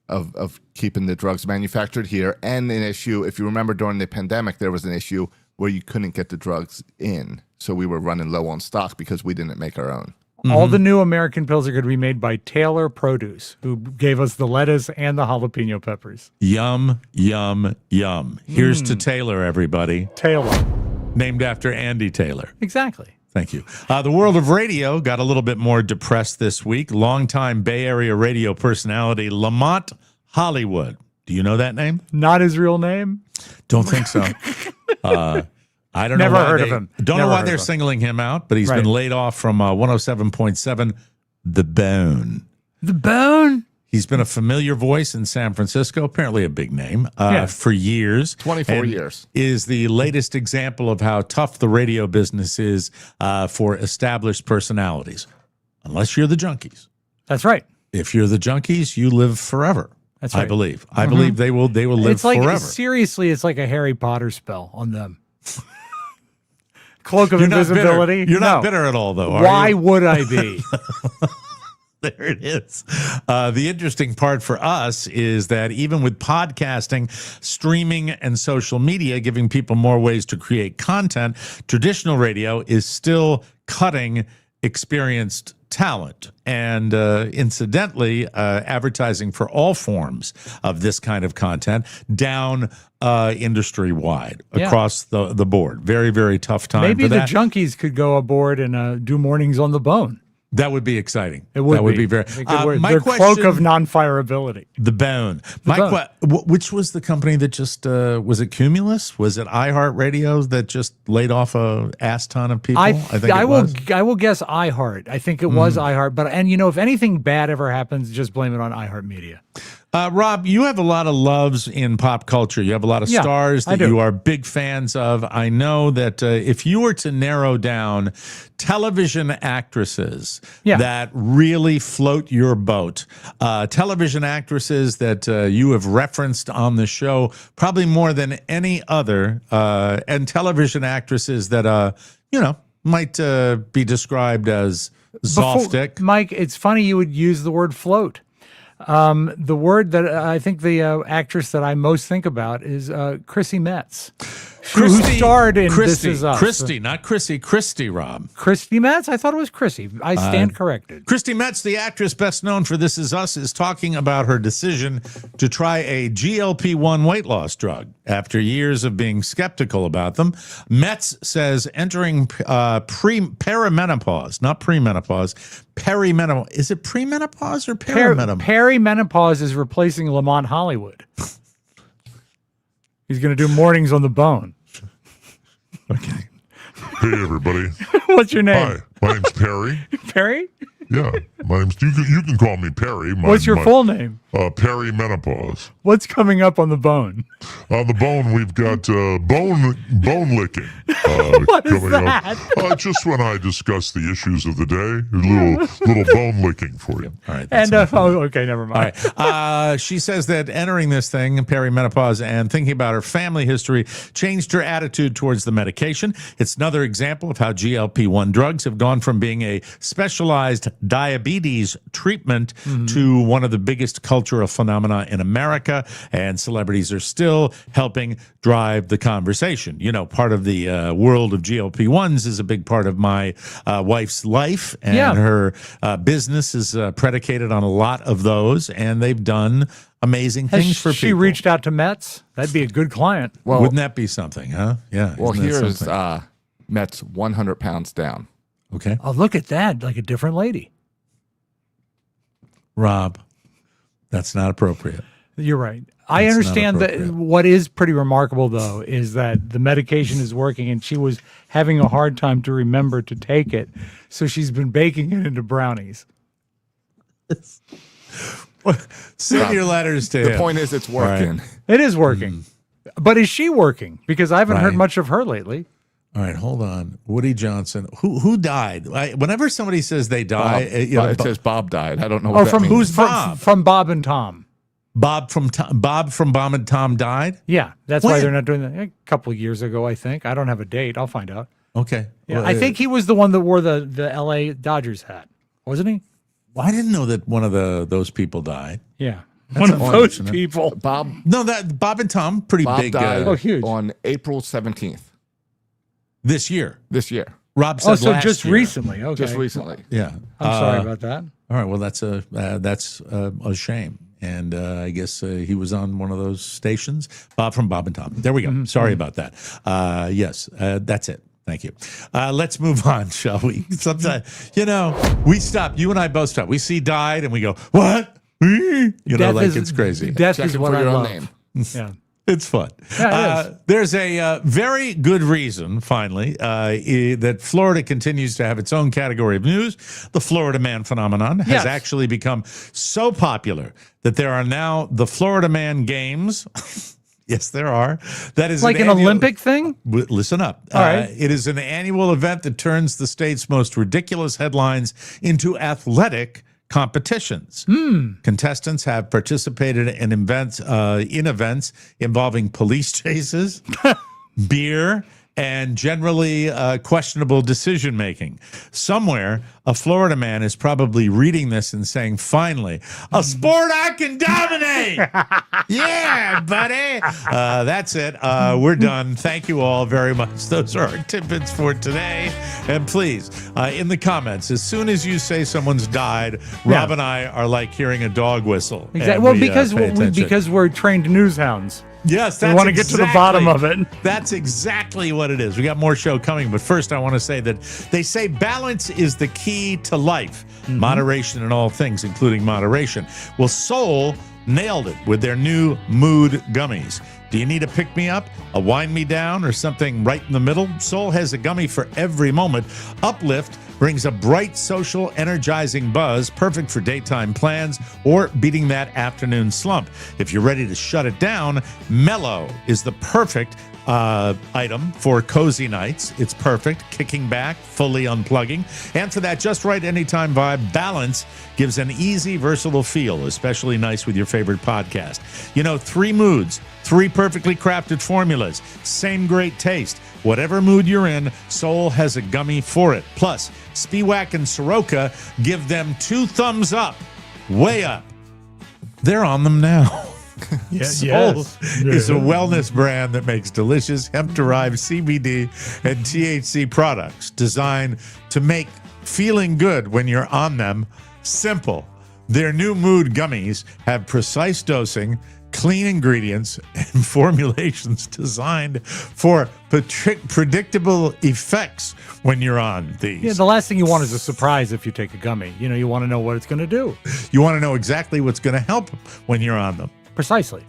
of keeping the drugs manufactured here, and an issue, if you remember during the pandemic, there was an issue where you couldn't get the drugs in. So we were running low on stock because we didn't make our own. All the new American pills are going to be made by Taylor Produce, who gave us the lettuce and the jalapeno peppers. Yum, yum, yum. Here's to Taylor, everybody. Taylor. Named after Andy Taylor. Exactly. Thank you. The world of radio got a little bit more depressed this week. Longtime Bay Area radio personality Lamont Hollywood. Do you know that name? Not his real name? Don't think so. I don't Never know why heard of him. Don't Never know why heard they're of him. singling him out, but he's been laid off from 107.7 The Bone. The Bone? He's been a familiar voice in San Francisco, apparently a big name, for years. 24 years. Is the latest example of how tough the radio business is for established personalities. Unless you're the junkies. That's right. If you're the junkies, you live forever. That's right. I believe. I believe they will live It's like, forever. seriously, it's like a Harry Potter spell on them. Cloak of You're not invisibility. bitter. You're not No. bitter at all, though, are Why you? would I be? There it is. The interesting part for us is that even with podcasting, streaming, and social media giving people more ways to create content, traditional radio is still cutting experienced talent. And incidentally, advertising for all forms of this kind of content down industry-wide across the board. Very, very tough time Maybe for the that. junkies could go aboard and do mornings on the bone. That would be exciting. It would that would be very. Their cloak of non-fireability. The Bone. Which was the company that just was it Cumulus? Was it iHeartRadio that just laid off a ass ton of people? I was. will guess iHeart. I think it was iHeart. But if anything bad ever happens, just blame it on iHeartMedia. Rob, you have a lot of loves in pop culture. You have a lot of stars that you are big fans of. I know that if you were to narrow down television actresses that really float your boat, television actresses that you have referenced on the show probably more than any other, and television actresses that, might be described as Zoftic. Mike, it's funny you would use the word float. The word that I think the actress that I most think about is Chrissy Metz, who starred in This Is Us. Christy, not Chrissy. Christy, Rob. Christy Metz? I thought it was Chrissy. I stand corrected. Christy Metz, the actress best known for This Is Us, is talking about her decision to try a GLP-1 weight loss drug after years of being skeptical about them. Metz says entering perimenopause, not premenopause, perimenopause. Is it premenopause or perimenopause? Perimenopause is replacing Lamont Hollywood. He's going to do mornings on the bone. Okay. Hey, everybody. What's your name? Hi, my name's Perry. Perry? Yeah, my name's. You can call me Perry. What's your full name? Perry Menopause. What's coming up on the bone? On the bone, we've got bone licking. What is coming that? Up. Just when I discuss the issues of the day, a little bone licking for you. All right. And okay, never mind. All right. She says that entering this thing, perimenopause, and thinking about her family history changed her attitude towards the medication. It's another example of how GLP-1 drugs have gone from being a specialized diabetes treatment to one of the biggest cultural phenomena in America, and celebrities are still helping drive the conversation. Part of the world of GLP-1s is a big part of my wife's life, and her business is predicated on a lot of those, and they've done amazing things for people. She reached out to Metz? That'd be a good client. Well, wouldn't that be something, huh? Yeah. Well, isn't that here's something? Metz 100 pounds down. Okay. Oh, look at that. Like a different lady. Rob, that's not appropriate. You're right. I understand that what is pretty remarkable, though, is that the medication is working and she was having a hard time to remember to take it. So she's been baking it into brownies. Send your letters to The him. point is it's working. It is working. But is she working? Because I haven't heard Right. much of her lately. All right, hold on. Woody Johnson. Who died? Whenever somebody says they die, It says Bob died. I don't know. Oh, What that from means. Who's Bob? From Bob and Tom. Bob from Bob and Tom died? Yeah, that's why When? they're not doing that. A couple of years ago, I think. I don't have a date. I'll find out. Okay. Yeah, Well, I think he was the one that wore the L.A. Dodgers hat, wasn't he? I didn't know that one of those people died. Yeah, That's one of those unfortunate. people. Bob That Bob and Tom, pretty Bob big. died huge. on April 17th This year. this year. Rob said So last just year. recently. Okay, Just recently. Yeah. I'm sorry about that. All right. Well, that's a shame. And I guess he was on one of those stations. Bob from Bob and Tom. There we go. Sorry about that. Yes, that's it. Thank you. Let's move on, shall we? Sometimes, we stop. You and I both stop. We see died and we go, what? It's crazy. Death Check is it what for I your own love. name. Yeah. It's fun. Yeah, it is. There's a very good reason, finally, that Florida continues to have its own category of news. The Florida Man phenomenon has Yes. actually become so popular that there are now the Florida Man Games. Yes, there are. That is Like an annual- Olympic thing? Listen up. All right. It is an annual event that turns the state's most ridiculous headlines into athletic competitions. Contestants have participated in events involving police chases, beer, and generally questionable decision making. Somewhere, a Florida man is probably reading this and saying, finally, a sport I can dominate. Yeah, buddy. That's it. We're done. Thank you all very much. Those are our tidbits for today. And please, in the comments, as soon as you say someone's died, Rob and I are like hearing a dog whistle. Exactly. And Well, we, because pay attention. because we're trained news hounds. Yes, We that's want to get to the bottom of it. That's exactly what it is. We got more show coming, but first I want to say that they say balance is the key to life. Moderation in all things, including moderation. Well, Soul nailed it with their new mood gummies. Do you need a pick-me-up, a wind-me-down, or something right in the middle? Soul has a gummy for every moment. Uplift brings a bright, social, energizing buzz, perfect for daytime plans or beating that afternoon slump. If you're ready to shut it down, Mellow is the perfect item for cozy nights. It's perfect, kicking back, fully unplugging. And for that just right anytime vibe, Balance gives an easy, versatile feel, especially nice with your favorite podcast. 3 moods, 3 perfectly crafted formulas, same great taste. Whatever mood you're in, Soul has a gummy for it. Plus, Spiewak and Soroka give them 2 thumbs up, way up. They're on them now. Soul is a wellness brand that makes delicious hemp-derived CBD and THC products designed to make feeling good when you're on them simple. Their new mood gummies have precise dosing, clean ingredients, and formulations designed for predictable effects when you're on these. Yeah, the last thing you want is a surprise if you take a gummy. You want to know what it's going to do. You want to know exactly what's going to help when you're on them. Precisely.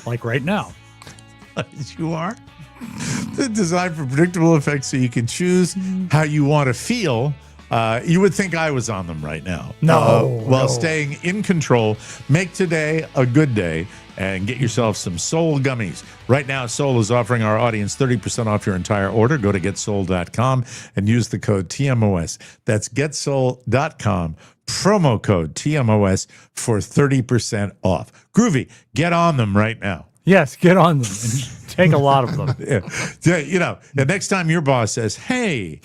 Like right now. You are. They're designed for predictable effects so you can choose how you want to feel. You would think I was on them right now. While staying in control, make today a good day and get yourself some Soul gummies. Right now, Soul is offering our audience 30% off your entire order. Go to getsoul.com and use the code TMOS. That's getsoul.com, promo code TMOS for 30% off. Groovy, get on them right now. Yes, get on them and take a lot of them. Yeah, the next time your boss says, hey,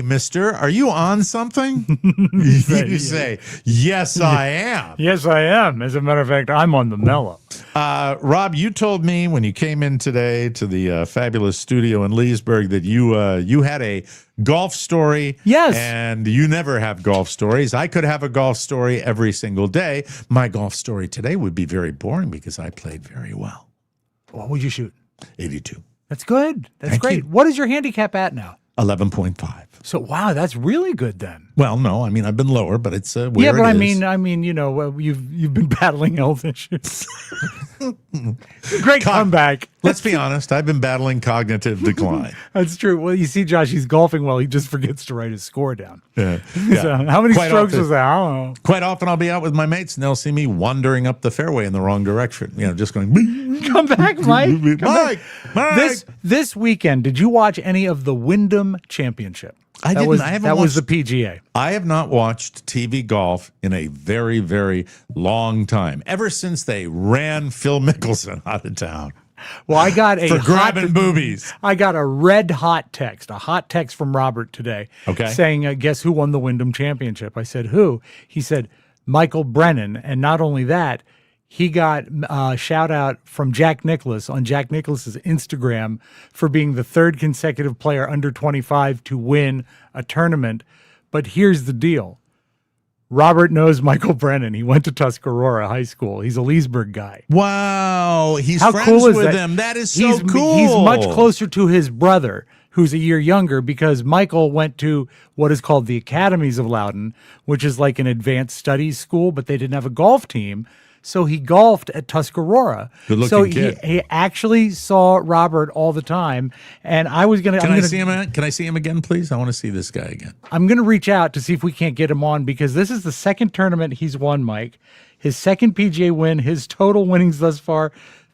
mister, are you on something? You say, yes, I am. Yes, I am. As a matter of fact, I'm on the mellow. Rob, you told me when you came in today to the fabulous studio in Leesburg that you had a golf story. Yes. And you never have golf stories. I could have a golf story every single day. My golf story today would be very boring because I played very well. What would you shoot? 82. That's good. That's Thank great. you. What is your handicap at now? 11.5. So, wow, that's really good then. Well, no, I mean I've been lower, but it's where yeah, but it I is. mean, you've been battling health issues. Great comeback. Let's be honest. I've been battling cognitive decline. That's true. Well, you see, Josh, he's golfing well. He just forgets to write his score down. Yeah. So, how many Quite strokes often- was that? I don't know. Quite often, I'll be out with my mates, and they'll see me wandering up the fairway in the wrong direction. Just going. Come back, Mike. Come Mike. This weekend, did you watch any of the Wyndham Championship? I didn't. I haven't That was the watched- PGA. I have not watched TV golf in a very, very long time. Ever since they ran Phil Mickelson out of town. Well, I got a For hot- grabbing boobies. I got a red hot text from Robert today, Okay. saying, "Guess who won the Wyndham Championship?" I said, "Who?" He said, "Michael Brennan." And not only that, he got a shout out from Jack Nicklaus on Jack Nicklaus's Instagram for being the third consecutive player under 25 to win a tournament. But here's the deal. Robert knows Michael Brennan. He went to Tuscarora High School. He's a Leesburg guy. Wow. He's How friends cool is with that? him. That is so he's, cool. He's much closer to his brother, who's a year younger, because Michael went to what is called the Academies of Loudon, which is like an advanced studies school, but they didn't have a golf team. So he golfed at Tuscarora. Good-looking so kid. He actually saw Robert all the time. And I was going to... Can I see him? Can I see him again, please? I want to see this guy again. I'm going to reach out to see if we can't get him on, because this is the second tournament he's won, Mike. His second PGA win. His total winnings thus far,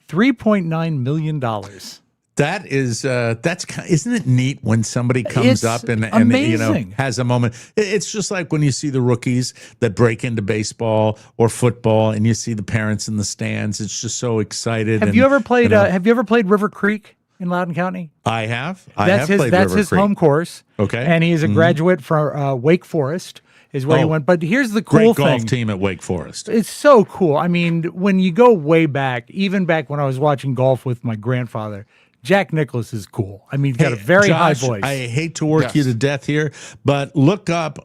$3.9 million. That is isn't it neat when somebody comes It's up and amazing. has a moment. It's just like when you see the rookies that break into baseball or football, and you see the parents in the stands. It's just so excited. Have you ever played? Have you ever played River Creek in Loudoun County? I have. That's his River Creek. home course. Okay. And he is a graduate from Wake Forest. Is where he went. But here's the cool Great thing. golf team at Wake Forest. It's so cool. I mean, when you go way back, even back when I was watching golf with my grandfather, Jack Nicklaus is cool. I mean, he's got a very Josh, high voice. I hate to work you to death here, but look up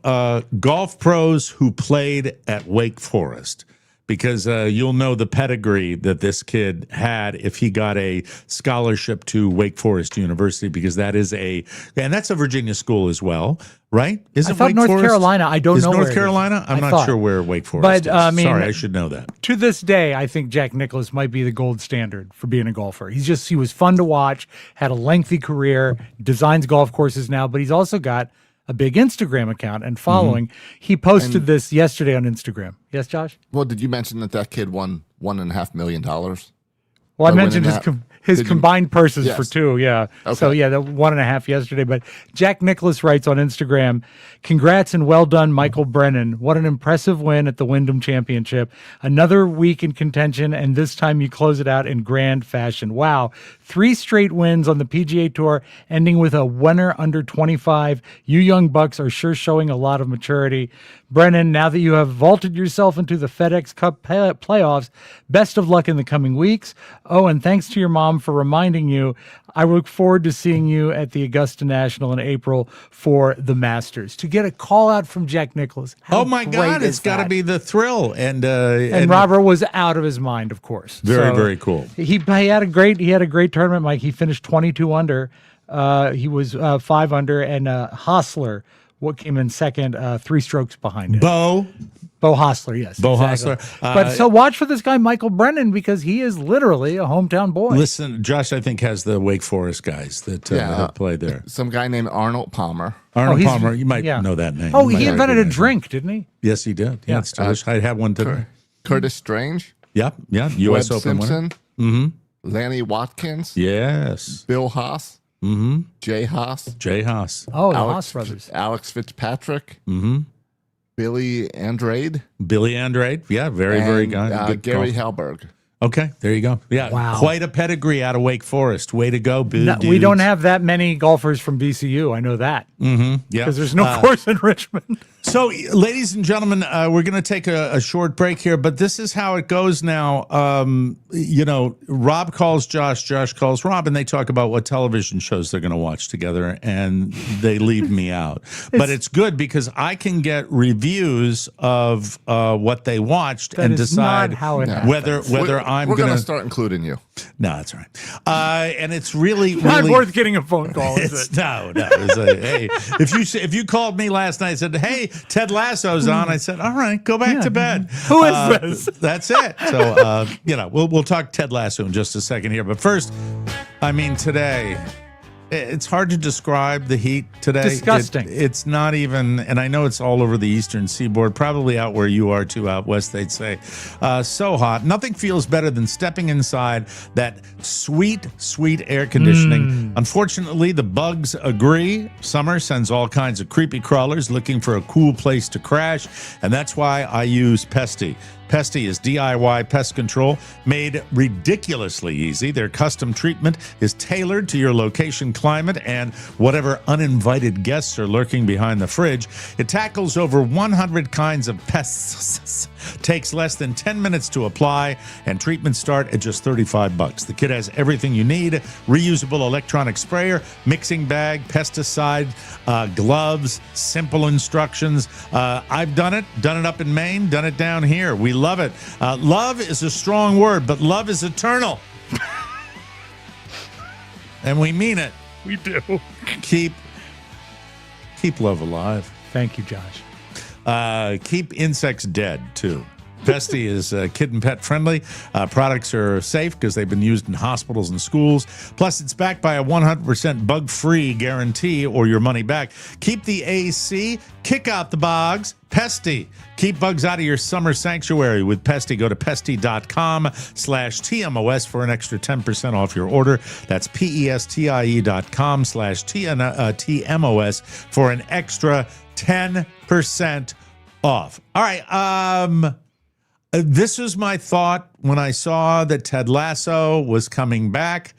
golf pros who played at Wake Forest, because you'll know the pedigree that this kid had if he got a scholarship to Wake Forest University, because that's a Virginia school as well, right? Isn't I thought Wake North Forest? Carolina. I don't Is know North where it Carolina? is. I'm I not thought. sure where Wake Forest But, is. I mean, Sorry, I should know that. To this day, I think Jack Nicklaus might be the gold standard for being a golfer. He was fun to watch, had a lengthy career, designs golf courses now, but he's also got a big Instagram account and following. He posted this yesterday on Instagram. Yes, Josh? Well, did you mention that kid won $1.5 million? Well, I By mentioned winning his Did you- combined purses Yes. for two. Yeah. Okay. So yeah, the 1.5 yesterday. But Jack Nicklaus writes on Instagram, "Congrats and well done, Michael Brennan. What an impressive win at the Wyndham Championship. Another week in contention, and this time you close it out in grand fashion. Wow. 3 straight wins on the PGA Tour, ending with a winner under 25. You young bucks are sure showing a lot of maturity. Brennan, now that you have vaulted yourself into the FedEx Cup playoffs, best of luck in the coming weeks. Oh, and thanks to your mom for reminding you. I look forward to seeing you at the Augusta National in April for the Masters." To get a call out from Jack Nicklaus. How Oh my God, great it's is got to that? be the thrill. And Robert was out of his mind, of course. Very, So very cool. He had a great tournament, Mike. He finished 22 under. He was 5 under, and Hostler, what came in second, 3 strokes behind him. Bo Hostler, yes. Bo exactly. Hostler. But so watch for this guy, Michael Brennan, because he is literally a hometown boy. Listen, Josh, I think has the Wake Forest guys that have played there. Some guy named Arnold Palmer. Arnold he's- Palmer, you might yeah. know that name. Oh, You he might invented a recognize him. drink, didn't he? Yes, he did. Yeah, it's delicious. I had one today. Curtis Strange. Yep, yeah. U.S. Webb Open winner. Simpson. Mm-hmm. Lanny Watkins. Yes. Bill Haas. Mm-hmm. Jay Haas. Jay Haas. Oh, the Haas brothers. Alex Fitzpatrick. Mm-hmm. Billy Andrade. Billy Andrade. Yeah, very and, good. Gary golf. Halberg. Okay, there you go. Yeah, Wow. quite a pedigree out of Wake Forest. Way to go, No, we don't have that many golfers from VCU. I know that. Mm-hmm. Yeah, Because there's no course in Richmond. So, ladies and gentlemen, we're going to take a short break here, but this is how it goes now. Rob calls Josh, Josh calls Rob, and they talk about what television shows they're going to watch together, and they leave me out. But it's good because I can get reviews of what they watched That and is decide not how it whether happens. I'm We're going going to start including you. No, that's all right. And it's really, Not really worth getting a phone call, is it? No. It's hey, if you called me last night and said, "Hey, Ted Lasso's on," I said, "All right, go back to bed." Who is this? That's it. So we'll talk Ted Lasso in just a second here, but first, I mean, today. It's hard to describe the heat today. Disgusting. It's not even, and I know it's all over the eastern seaboard, probably out where you are too, out west, they'd say. So hot. Nothing feels better than stepping inside that sweet, sweet air conditioning. Unfortunately, the bugs agree. Summer sends all kinds of creepy crawlers looking for a cool place to crash, and that's why I use Pesty. Pesty is DIY pest control made ridiculously easy. Their custom treatment is tailored to your location, climate, and whatever uninvited guests are lurking behind the fridge. It tackles over 100 kinds of pests. Takes less than 10 minutes to apply, and treatments start at just $35. The kit has everything you need: reusable electronic sprayer, mixing bag, pesticide, gloves, simple instructions. I've done it up in Maine, done it down here. We love it. Love is a strong word, but love is eternal. And we mean it. We do. Keep love alive. Thank you, Josh. Keep insects dead, too. Pesty is kid and pet friendly. Products are safe because they've been used in hospitals and schools. Plus, it's backed by a 100% bug-free guarantee or your money back. Keep the AC, kick out the bugs. Pesty. Keep bugs out of your summer sanctuary with Pesty. Go to pesty.com/TMOS for an extra 10% off your order. That's PESTIE.com/TMOS for an extra 10% off. All right. This was my thought when I saw that Ted Lasso was coming back,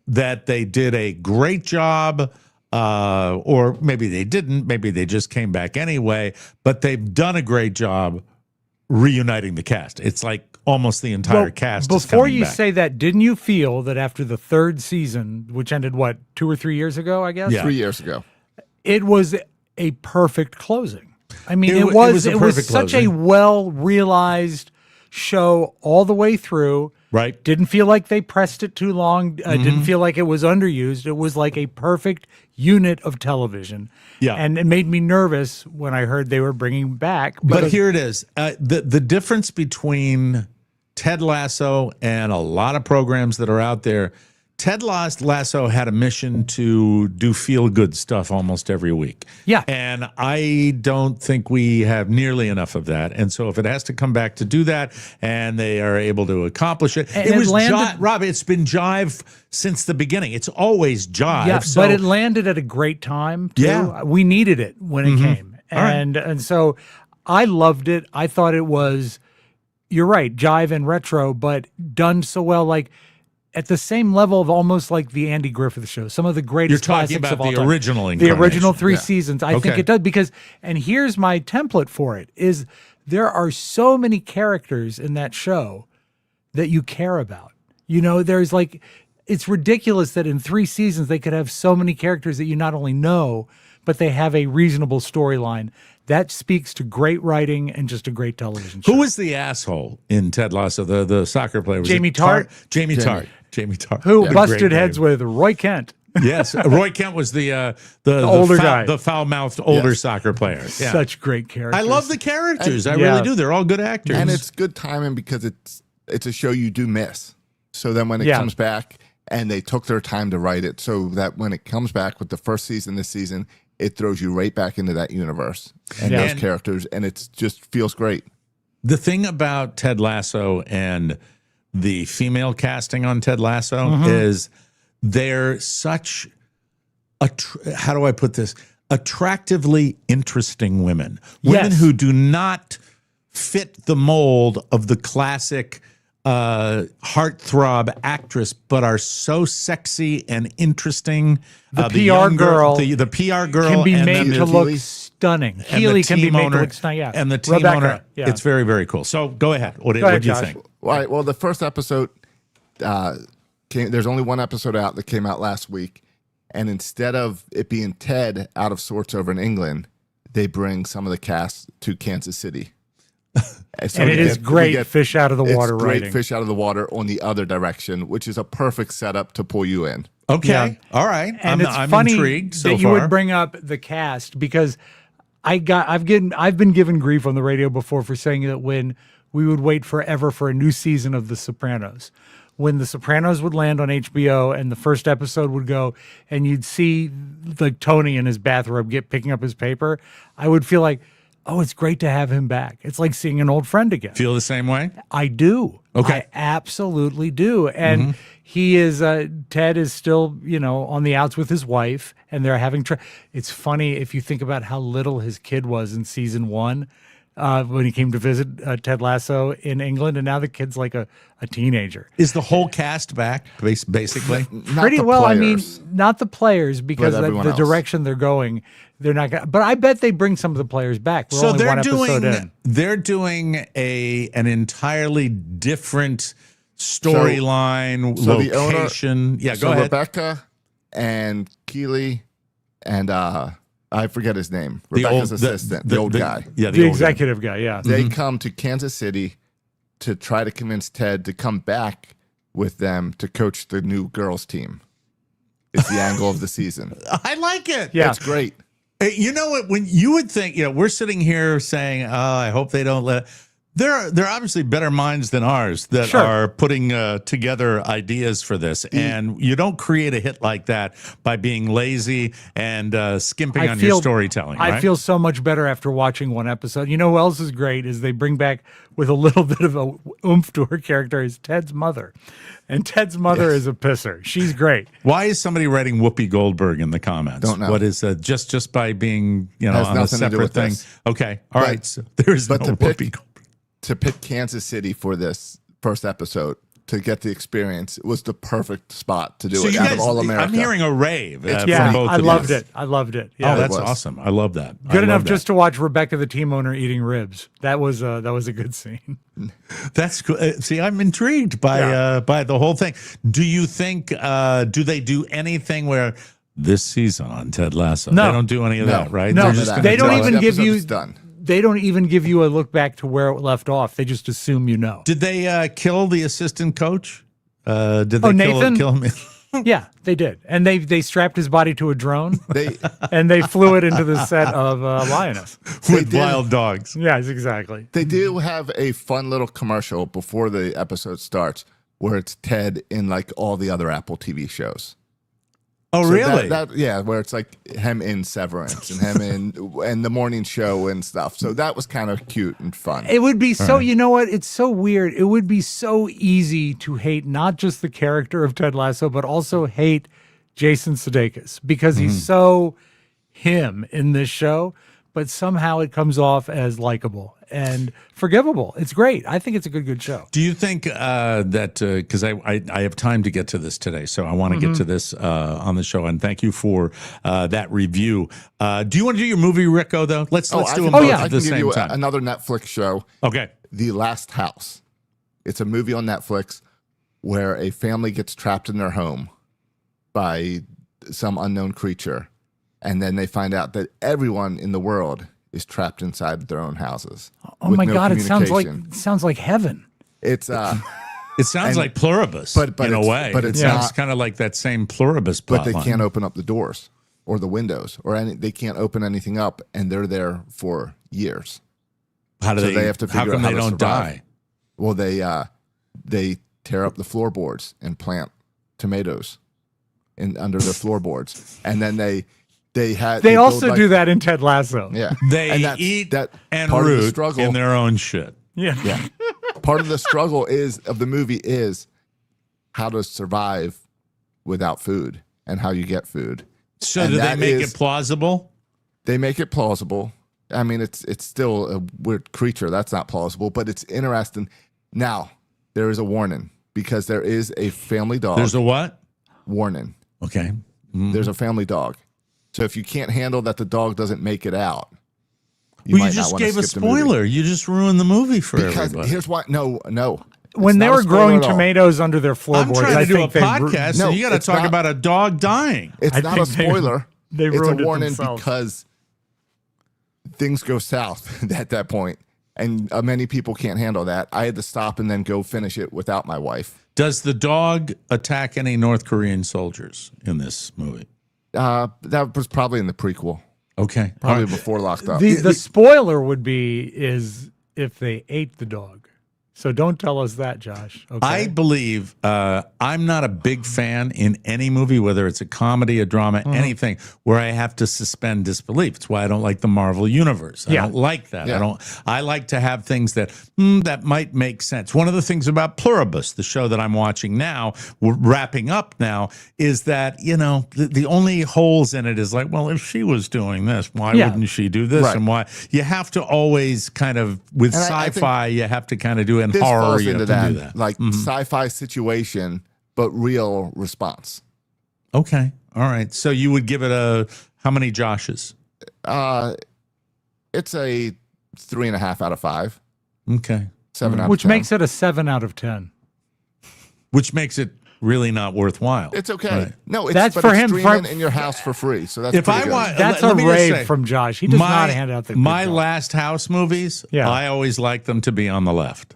that they did a great job, or maybe they didn't. Maybe they just came back anyway, but they've done a great job reuniting the cast. It's like almost the entire cast is Before coming you back. say that, didn't you feel that after the third season, which ended, 2 or 3 years ago, I guess? Yeah. 3 years ago. It was a perfect closing. I mean, It was a perfect such a closing. well-realized show all the way through. Right. Didn't feel like they pressed it too long. Didn't feel like it was underused. It was like a perfect unit of television. Yeah. And it made me nervous when I heard they were bringing back. But here it is. The difference between Ted Lasso and a lot of programs that are out there, Ted Lasso had a mission to do feel-good stuff almost every week. Yeah. And I don't think we have nearly enough of that. And so if it has to come back to do that and they are able to accomplish it, And it was it landed- Rob, it's been jive since the beginning. It's always jive. Yeah, So, but it landed at a great time, too. Yeah. We needed it when it came. All right. And so I loved it. I thought it was, you're right, jive and retro, but done so well, like at the same level of almost like the Andy Griffith Show, some of the greatest You're talking classics about of all the time. original The original incarnation. 3 Yeah. seasons. I think Okay. it does because, and here's my template for it, is there are so many characters in that show that you care about. You know, there's like, it's ridiculous that in 3 seasons they could have so many characters that you not only know, but they have a reasonable storyline. That speaks to great writing and just a great television show. Who was the asshole in Ted Lasso? The soccer player? Was Jamie it Tart? Jamie Tart. Jamie Tart. Who The busted great heads name. with Roy Kent. Yes, Roy Kent was the older guy. the foul-mouthed older Yes. soccer player. Yeah. Such great characters. I love the characters. I Yeah. really do. They're all good actors. And it's good timing because it's a show you do miss. So then when it Yeah. comes back, and they took their time to write it, so that when it comes back with the first season this season, it throws you right back into that universe and Yeah. those And- characters, and it just feels great. The thing about Ted Lasso and the female casting on Ted Lasso is they're such how do I put this? Attractively interesting women. Women Yes. who do not fit the mold of the classic heartthrob actress, but are so sexy and interesting. The PR young girl the PR girl can be and made then to the- look Keely. stunning. and Keely the can be team made to owner, look stunning. Yeah. and the team Rebecca, owner. yeah. It's very, very cool. So go ahead. What ahead, do you Josh. think? All right. Well, the first episode there's only one episode out that came out last week, and instead of it being Ted out of sorts over in England, they bring some of the cast to Kansas City. So And we it is we great fish out of the water it's great writing. fish out of the water on the other direction, which is a perfect setup to pull you in. Okay. Yeah. All right. And it's I'm funny intrigued so that you far. would bring up the cast because I've been given grief on the radio before for saying that when we would wait forever for a new season of The Sopranos. When The Sopranos would land on HBO and the first episode would go and you'd see like Tony in his bathrobe picking up his paper, I would feel like, oh, it's great to have him back. It's like seeing an old friend again. Feel the same way? I do. Okay. I absolutely do. And he is, Ted is still, on the outs with his wife and they're having, it's funny if you think about how little his kid was in season 1 when he came to visit Ted Lasso in England. And now the kid's like a teenager. Is the whole cast back, basically? Pretty well. I mean, not the players because But the everyone else. direction they're going, they're not going to, but I bet they bring some of the players back. We're So only one episode they're in. doing an entirely different storyline, So the owner- location. Yeah, so go ahead. Rebecca and Keely and I forget his name. The Rebecca's old- assistant, the old guy. Yeah, The old executive guy, yeah. They come to Kansas City to try to convince Ted to come back with them to coach the new girls team. It's the angle of the season. I like it. Yeah. It's great. Hey, you know what? When you would think, we're sitting here saying, "Oh, I hope they don't let." There are obviously better minds than ours that Sure. are putting together ideas for this, and you don't create a hit like that by being lazy and skimping on your storytelling. I right? feel so much better after watching one episode. You know who else is great is they bring back with a little bit of a oomph to her character is Ted's mother. And Ted's mother is a pisser. She's great. Why is somebody writing Whoopi Goldberg in the comments? Don't know. What is just by being Has on a nothing to do separate with thing? this. Okay, all right. So there's no But to Whoopi pick- Goldberg. To pick Kansas City for this first episode to get the experience, it was the perfect spot to do So it you out guys, of all America. I'm hearing a rave It's from Yeah, both I of loved you. it. I loved it. Yeah. Oh, that's was. awesome. I love that. Good enough just to watch Rebecca, the team owner, eating ribs. That was a good scene. That's cool. See, I'm intrigued by the whole thing. Do you think do they do anything where this season on Ted Lasso? No. They don't do any of that, right? No, They're just gonna they don't tell even us. give you. Episode's done. They don't even give you a look back to where it left off. They just assume you know. Did they kill the assistant coach? Did they Nathan? kill him? Yeah, they did, and they strapped his body to a drone They and they flew it into the set of Lioness. With did. wild dogs. Yes, exactly. They do have a fun little commercial before the episode starts where it's Ted in like all the other Apple TV shows. Oh, So really? yeah, where it's like him in Severance and him in the morning show and stuff. So that was kind of cute and fun. It would be so, you know what? It's so weird. It would be so easy to hate not just the character of Ted Lasso, but also hate Jason Sudeikis because he's so him in this show, but somehow it comes off as likable and forgivable. It's great. I think it's a good show. Do you think that because I have time to get to this today, so I want to get to this on the show, and thank you for that review. Do you want to do your movie, Rico? Though let's do them both I at can the give same you time. another Netflix show. Okay. The Last House. It's a movie on Netflix where a family gets trapped in their home by some unknown creature, and then they find out that everyone in the world is trapped inside their own houses. Oh with my no God! It sounds communication. like heaven. It's It sounds And- like Pluribus, but in a it's- way. but It it's sounds not- kind of like that same Pluribus but they plotline. can't open up the doors or the windows or they can't open anything up, and they're there for years. How do So they? they have to How figure come out they how to don't survive. die? Well, they tear up the floorboards and plant tomatoes under the floorboards, and then they They also do that in Ted Lasso. Yeah, They and that's- eat that and part of the root struggle in their own shit. Yeah. Yeah, part of the struggle of the movie is how to survive without food and how you get food. So And do they that make is- it plausible? They make it plausible. I mean, it's still a weird creature. That's not plausible, but it's interesting. Now, there is a warning because there is a family dog. There's a what? warning. Okay. There's a family dog. So if you can't handle that the dog doesn't make it out, You might not just wanna gave a skip the movie. spoiler. You just ruined the movie for Because everybody. here's why. No. When It's they not a were spoiler growing at all. tomatoes under their I'm floorboards, trying to I do a think they podcast, so No, you got to it's talk not- about a dog dying. It's I not a think they- spoiler. they it's ruined a it warning themselves. because things go south at that point. And many people can't handle that. I had to stop and then go finish it without my wife. Does the dog attack any North Korean soldiers in this movie? That was probably in the prequel. Okay. Probably before Locked Up. The spoiler would be is if they ate the dog. So don't tell us that, Josh. Okay? I believe I'm not a big fan in any movie, whether it's a comedy, a drama, anything, where I have to suspend disbelief. It's why I don't like the Marvel universe. I don't like that. Yeah. I like to have things that that might make sense. One of the things about Pluribus, the show that I'm watching now, we're wrapping up now, is that the only holes in it is like, well, if she was doing this, why wouldn't she do this? Right. And why you have to always kind of with And I sci-fi, you have to kind of do it. This Horror, falls you into have to that, do that. like sci-fi situation, but real response. Okay. All right. So you would give it how many Joshes? It's a 3.5 out of 5. Okay. 7 out of 10. Which makes it a 7 out of 10. Which makes it really not worthwhile. It's okay. Right. No, That's for him. Streaming in your house for free. So that's If pretty I good. want, That's let a me just rave say, from Josh. He does not hand out the my good dog. Last House movies. Yeah. I always like them to be on the left.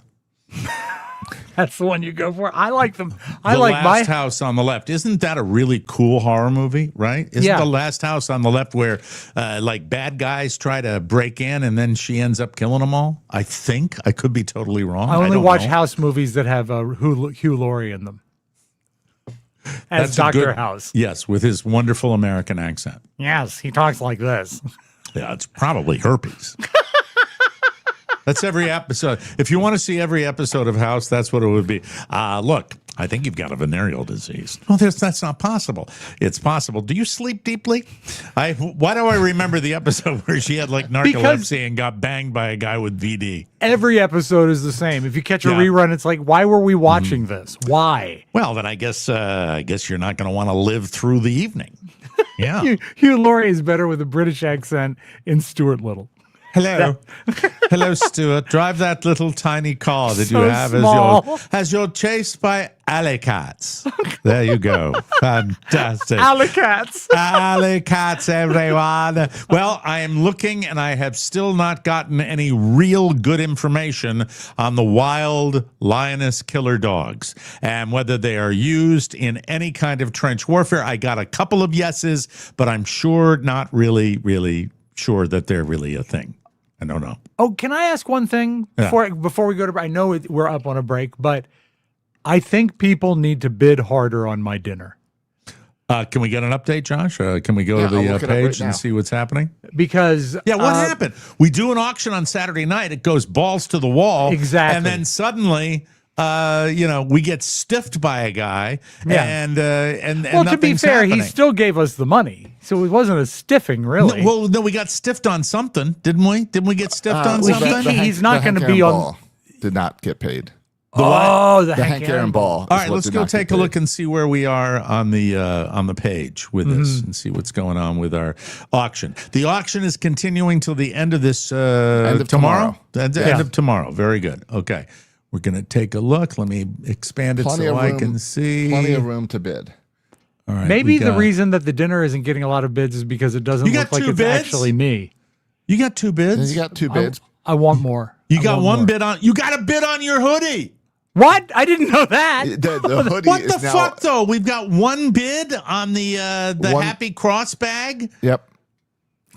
That's the one you go for. I like them. I The like Last House on the left. Isn't that a really cool horror movie? Right? Isn't The Last House on the left where like bad guys try to break in and then she ends up killing them all? I think I could be totally wrong. I only don't watch know. house movies that have Hugh Laurie in them. As That's a Dr. good- House. Yes, with his wonderful American accent. Yes, he talks like this. Yeah, it's probably herpes. That's every episode. If you want to see every episode of House, that's what it would be. Look, I think you've got a venereal disease. Well, that's not possible. It's possible. Do you sleep deeply? Why do I remember the episode where she had like narcolepsy and got banged by a guy with VD? Every episode is the same. If you catch a rerun, it's like, why were we watching this? Why? Well, then I guess you're not going to want to live through the evening. Yeah. Hugh Laurie is better with a British accent in Stuart Little. Hello. Hello, Stuart. Drive that little tiny car that So you have small. as you're chased by alley cats. There you go. Fantastic. Alley cats. Alley cats, everyone. Well, I am looking and I have still not gotten any real good information on the wild lioness killer dogs and whether they are used in any kind of trench warfare. I got a couple of yeses, but I'm sure not really sure that they're really a thing. I don't know. Oh, can I ask one thing before we go to break? I know we're up on a break, but I think people need to bid harder on my dinner. Can we get an update, Josh? Can we go to I'll the look it up page right now. and see what's happening? Because What happened? We do an auction on Saturday night. It goes balls to the wall. Exactly. And then suddenly, we get stiffed by a guy. Yeah. And well, to be nothing's fair, happening. he still gave us the money, so it wasn't a stiffing, really. No, we got stiffed on something, didn't we? Didn't we get stiffed on well, something? he's not going to be Aaron on. Ball did not get paid. The Hank Aaron Ball. All right, let's go take a look and see where we are on the page with this and see what's going on with our auction. The auction is continuing till the end of this of tomorrow. tomorrow. End of tomorrow. Very good. Okay, we're going to take a look. Let me expand it Plenty so of I room- can see. Plenty of room to bid. All right, Maybe we the got- reason that the dinner isn't getting a lot of bids is because it doesn't You look got like two it's bids? actually me. You got two bids. You got 2 bids. I want more. You I got want one more. bid on. You got a bid on your hoodie. What? I didn't know that. The hoodie What is the now. fuck though? We've got one bid on the One- Happy Cross bag. Yep.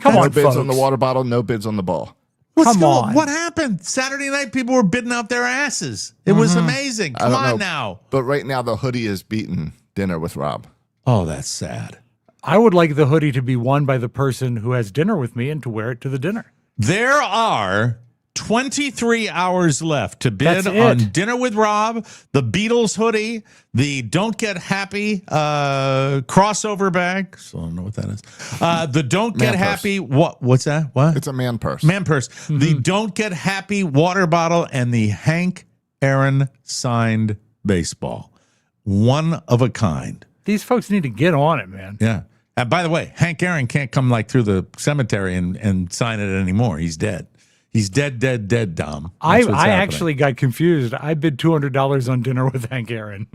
Come no on, bids folks. on the water bottle. No bids on the ball. Come on. What happened? Saturday night, people were bidding out their asses. It was amazing. I Come don't on know. now. But right now, the hoodie is beating dinner with Rob. Oh, that's sad. I would like the hoodie to be won by the person who has dinner with me and to wear it to the dinner. There are 23 hours left to bid That's on it. Dinner with Rob, the Beatles hoodie, the Don't Get Happy crossover bag. So I don't know what that is. The Don't Get Man purse. Happy. What's that? What? It's a man purse. Man purse. The Don't Get Happy water bottle and the Hank Aaron signed baseball. One of a kind. These folks need to get on it, man. Yeah. And by the way, Hank Aaron can't come like through the cemetery and sign it anymore. He's dead. He's dead, Dom. I That's what's happening. actually got confused. I bid $200 on Dinner with Hank Aaron.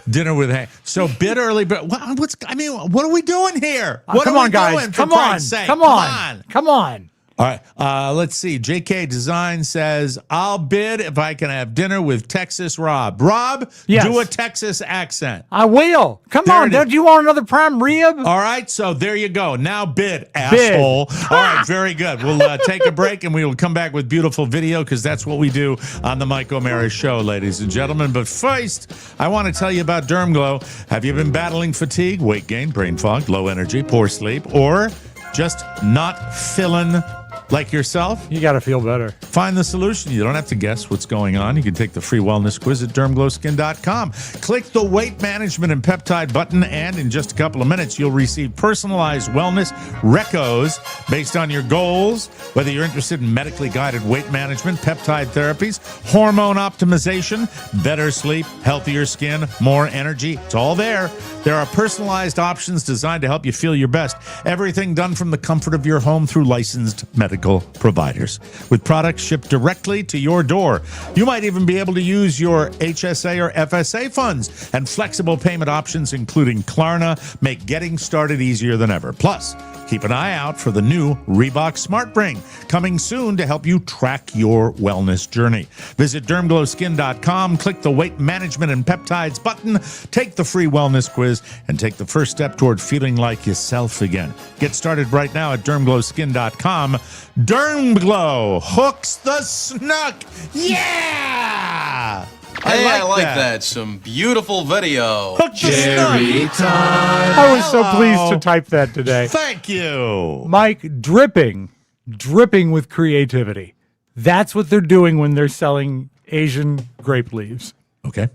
Dinner with Hank. So bid early, but what are we doing here? What Come are on, we guys. doing, for Come on. Christ's sake? Come on. Come on. All All right. Let's see. JK Design says, I'll bid if I can have dinner with Texas Robb. Robb, Yes. do a Texas accent. I will. Come There on. it is. Don't you want another prime rib? All right. So there you go. Now bid, asshole. All right. Very good. We'll take a break and we will come back with beautiful video because that's what we do on the Mike O'Mara Show, ladies and gentlemen. But first, I want to tell you about Derm Glow. Have you been battling fatigue, weight gain, brain fog, low energy, poor sleep, or just not feeling like yourself? You got to feel better. Find the solution. You don't have to guess what's going on. You can take the free wellness quiz at dermglowskin.com. Click the weight management and peptide button, and in just a couple of minutes, you'll receive personalized wellness recos based on your goals, whether you're interested in medically guided weight management, peptide therapies, hormone optimization, better sleep, healthier skin, more energy. It's all there. There are personalized options designed to help you feel your best. Everything done from the comfort of your home through licensed medical providers, with products shipped directly to your door. You might even be able to use your HSA or FSA funds, and flexible payment options, including Klarna, make getting started easier than ever. Plus, keep an eye out for the new Reebok Smart Bring, coming soon to help you track your wellness journey. Visit dermglowskin.com, click the weight management and peptides button, take the free wellness quiz, and take the first step toward feeling like yourself again. Get started right now at dermglowskin.com. Derm Glow hooks the snook. Yeah! I like that. Some beautiful video. Cherry time. I was so pleased to type that today. Thank you. Mike, dripping with creativity. That's what they're doing when they're selling Asian grape leaves. Okay.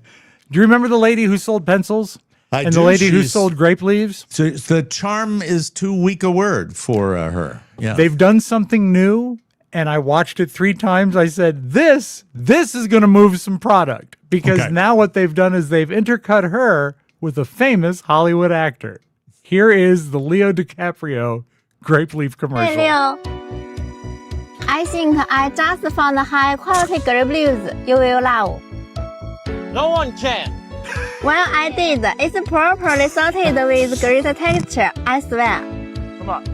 Do you remember the lady who sold pencils? And the lady who sold grape leaves? So the charm is too weak a word for her. Yeah. They've done something new, and I watched it 3 times. I said, this is going to move some product. Because now what they've done is they've intercut her with a famous Hollywood actor. Here is the Leo DiCaprio grape leaf commercial. Hey Leo, I think I just found high quality grape leaves you will love. No one can. When I did, it's properly sorted with great texture, I swear. Come on.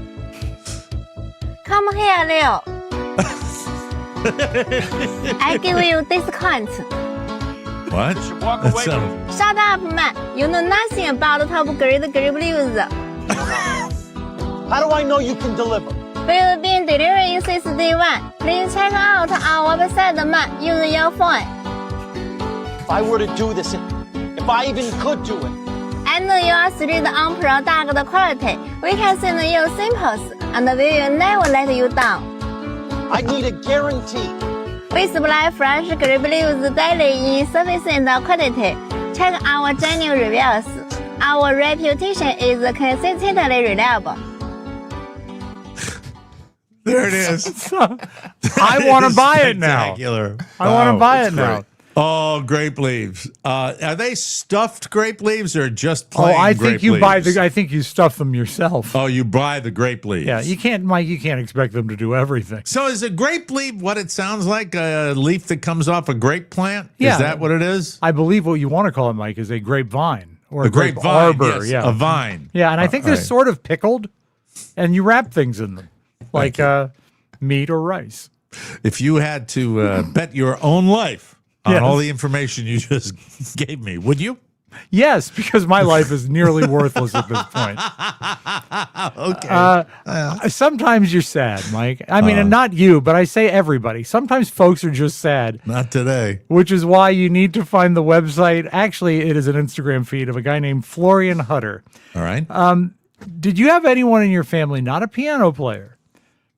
Come here, Leo. I give you discount. What? Walk away Shut up, man. You know nothing about top grade grape leaves. How do I know you can deliver? We've been delivering since day one. Please check out our website, man, using your phone. If I were to do this, if I even could do it. I know you are strict on product quality. We can send you samples, and we will never let you down. I need a guarantee. We supply fresh grape leaves daily in sufficient quantity. Check our genuine reviews. Our reputation is consistently reliable. There it is. I want to buy it now. I want to buy it now. Oh, grape leaves. Are they stuffed grape leaves or just plain I grape think you leaves? buy I think you stuff them yourself. Oh, you buy the grape leaves. Yeah, you can't, Mike. You can't expect them to do everything. So is a grape leaf what it sounds like? A leaf that comes off a grape plant? Yeah. Is that what it is? I believe what you want to call it, Mike, is a grapevine or a grapevine, arbor. yes, Yeah, a vine. Yeah, and I think they're right. sort of pickled, and you wrap things in them, like meat or rice. If you had to bet your own life on Yes. all the information you just gave me, would you? Yes, because my life is nearly worthless at this point. Okay. Sometimes you're sad, Mike. I mean, and not you, but I say everybody. Sometimes folks are just sad. Not today. Which is why you need to find the website. Actually, it is an Instagram feed of a guy named Florian Hutter. All right. Did you have anyone in your family, not a piano player,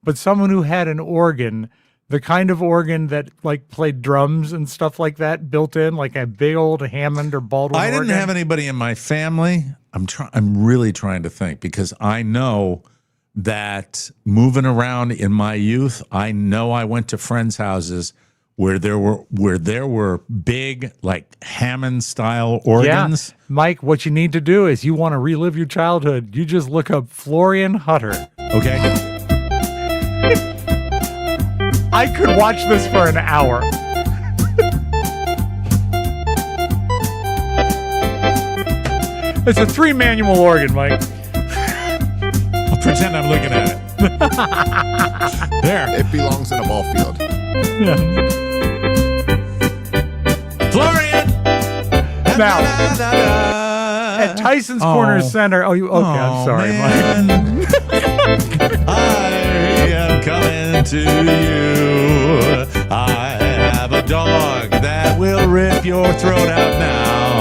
but someone who had an organ, the kind of organ that like played drums and stuff like that built in, like a big old Hammond or Baldwin I didn't organ? have anybody in my family. I'm really trying to think because I know that moving around in my youth, I know I went to friends' houses where there were big like Hammond-style organs. Yeah. Mike, what you need to do is you want to relive your childhood. You just look up Florian Hutter. Okay. I could watch this for an hour. It's a 3-manual organ, Mike. I'll pretend I'm looking at it. There. It belongs in a ball field. Yeah. Florian! Now, at Tyson's Corner Center. Oh, you okay? I'm sorry, Mike. I am coming to you. I have a dog that will rip your throat out now.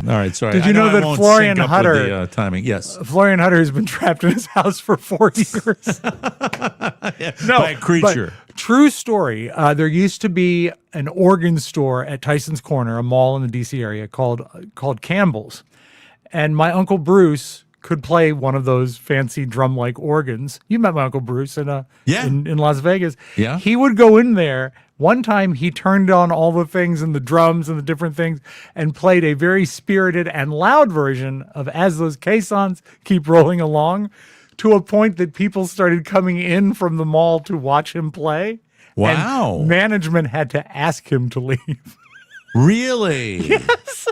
All right, sorry. Did you know that Florian Hutter, the, timing? Yes, Florian Hutter has been trapped in his house for 4 years. No, by a creature. True story. There used to be an organ store at Tyson's Corner, a mall in the D.C. area called Campbell's, and my Uncle Bruce could play one of those fancy drum-like organs. You met my Uncle Bruce in Las Vegas. Yeah, he would go in there. One time he turned on all the things and the drums and the different things and played a very spirited and loud version of As Those Caissons Keep Rolling Along, to a point that people started coming in from the mall to watch him play. Wow. And management had to ask him to leave. Really? Yes.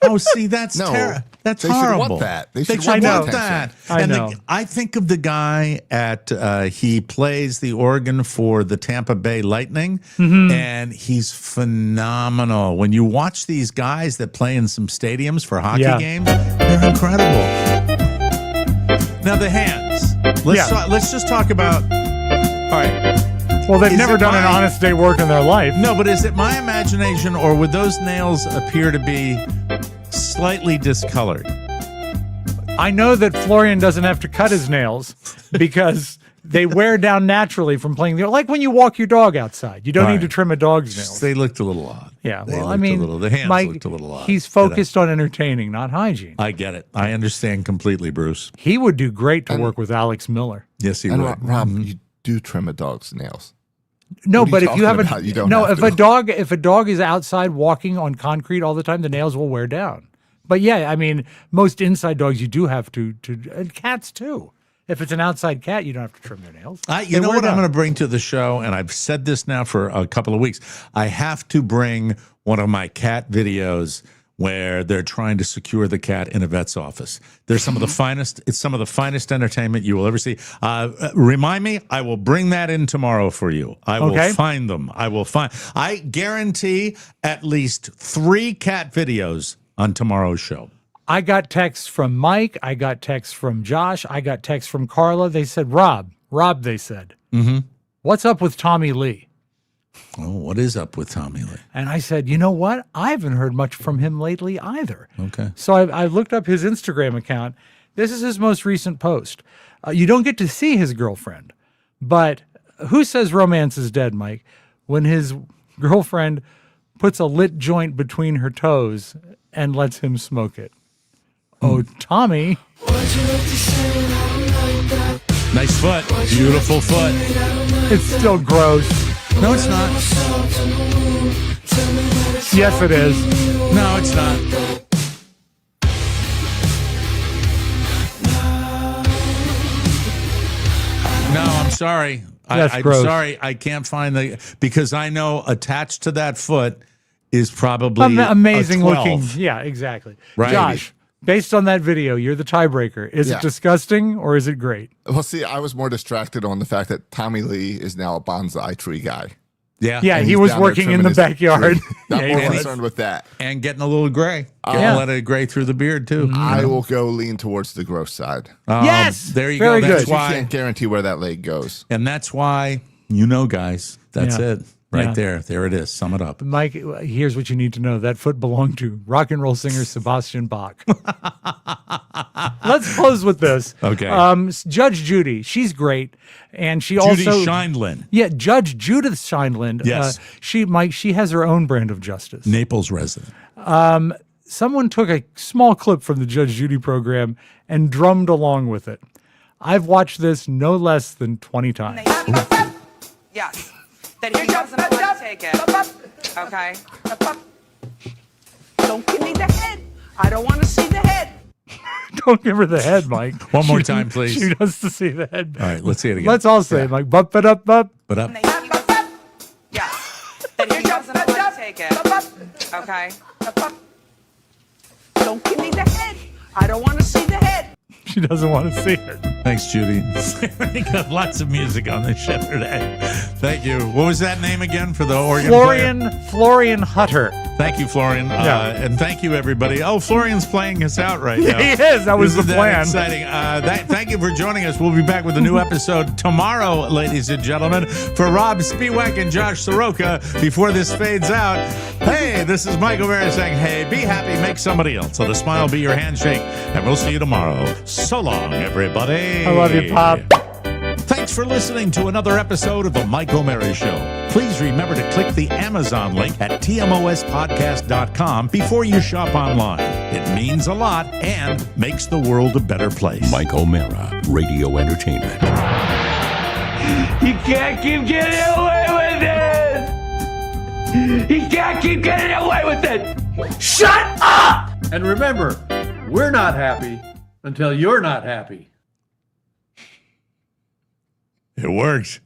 Oh, see, that's that's they horrible. Should want that. They should want want that. I know. I think of the guy at he plays the organ for the Tampa Bay Lightning, and he's phenomenal. When you watch these guys that play in some stadiums for hockey games, they're incredible. Now the hands. Let's just talk about. All right. Well, they've never done an honest day work in their life. No, but is it my imagination, or would those nails appear to be slightly discolored? I know that Florian doesn't have to cut his nails because they wear down naturally from playing the, like when you walk your dog outside. You don't need to trim a dog's nails. They looked a little odd. Yeah, They well, I looked mean, the hands Mike, looked a little odd. He's focused on entertaining, not hygiene. I get it. I understand completely, Bruce. He would do great to work with Alex Miller. Yes, he and would. Rob, you do trim a dog's nails. No, What are but you if you have talking about? You don't no, have if a dog is outside walking on concrete all the time, the nails will wear down. But yeah, I mean, most inside dogs you do have to and cats too. If it's an outside cat, you don't have to trim their nails. You know what I'm going to bring to the show, and I've said this now for a couple of weeks. I have to bring one of my cat videos where they're trying to secure the cat in a vet's office. There's some of the finest. It's some of the finest entertainment you will ever see. Remind me, I will bring that in tomorrow for you. I will find them. I guarantee at least 3 cat videos on tomorrow's show. I got texts from Mike. I got texts from Josh. I got texts from Carla. They said, Rob, they said, what's up with Tommy Lee? Oh, what is up with Tommy Lee? And I said, you know what? I haven't heard much from him lately either. Okay. So I looked up his Instagram account. This is his most recent post. You don't get to see his girlfriend, but who says romance is dead, Mike? When his girlfriend puts a lit joint between her toes and lets him smoke it. Oh, Tommy. Nice foot. Beautiful foot. It's still gross. No, it's not. Yes, it is. No, it's not. No, I'm sorry. I'm sorry. I can't find because I know attached to that foot is probably amazing a 12. looking. Yeah, exactly. Right. Josh, based on that video, you're the tiebreaker. Is it disgusting or is it great? Well, see, I was more distracted on the fact that Tommy Lee is now a bonsai tree guy. Yeah. Yeah, he was working in the backyard. I'm more concerned with that. And getting a little gray. Getting a little gray through the beard, too. I will go lean towards the gross side. Yes! There you Very go. That's good. why. You can't guarantee where that leg goes. And that's why, guys, that's it. Right there. There it is. Sum it up. Mike, here's what you need to know. That foot belonged to rock and roll singer Sebastian Bach. Let's close with this. Okay. Judge Judy, she's great. And she Judy also... Scheindlin. Yeah, Judge Judith Scheindlin. Yes. She has her own brand of justice. Naples resident. Someone took a small clip from the Judge Judy program and drummed along with it. I've watched this no less than 20 times. Yes. Then he doesn't want to take it. Okay? Don't give me the head. I don't want to see the head. Don't give her the head, Mike. One more time, please. She wants to see the head. All right, let's see it again. Let's all say it, Mike. Bup, but up, bup. But up. Yes. Then he doesn't want to take it. Okay? Don't give me the head. I don't want to see the head. She doesn't want to see it. Thanks, Judy. We got lots of music on this show today. Thank you. What was that name again for the organ player? Florian Hutter. Thank you, Florian. And thank you, everybody. Oh, Florian's playing us out right now. He is. That was the plan. Exciting. Thank you for joining us. We'll be back with a new episode tomorrow, ladies and gentlemen. For Rob Spiewak and Josh Soroka, before this fades out, hey, this is Michael Vera saying, hey, be happy, make somebody else. So the smile be your handshake, and we'll see you tomorrow. So long, everybody. I love you, Pop. Thanks for listening to another episode of The Mike O'Mara Show. Please remember to click the Amazon link at tmospodcast.com before you shop online. It means a lot and makes the world a better place. Mike O'Mara, Radio Entertainment. You can't keep getting away with it! You can't keep getting away with it! Shut up! And remember, we're not happy until you're not happy. It works.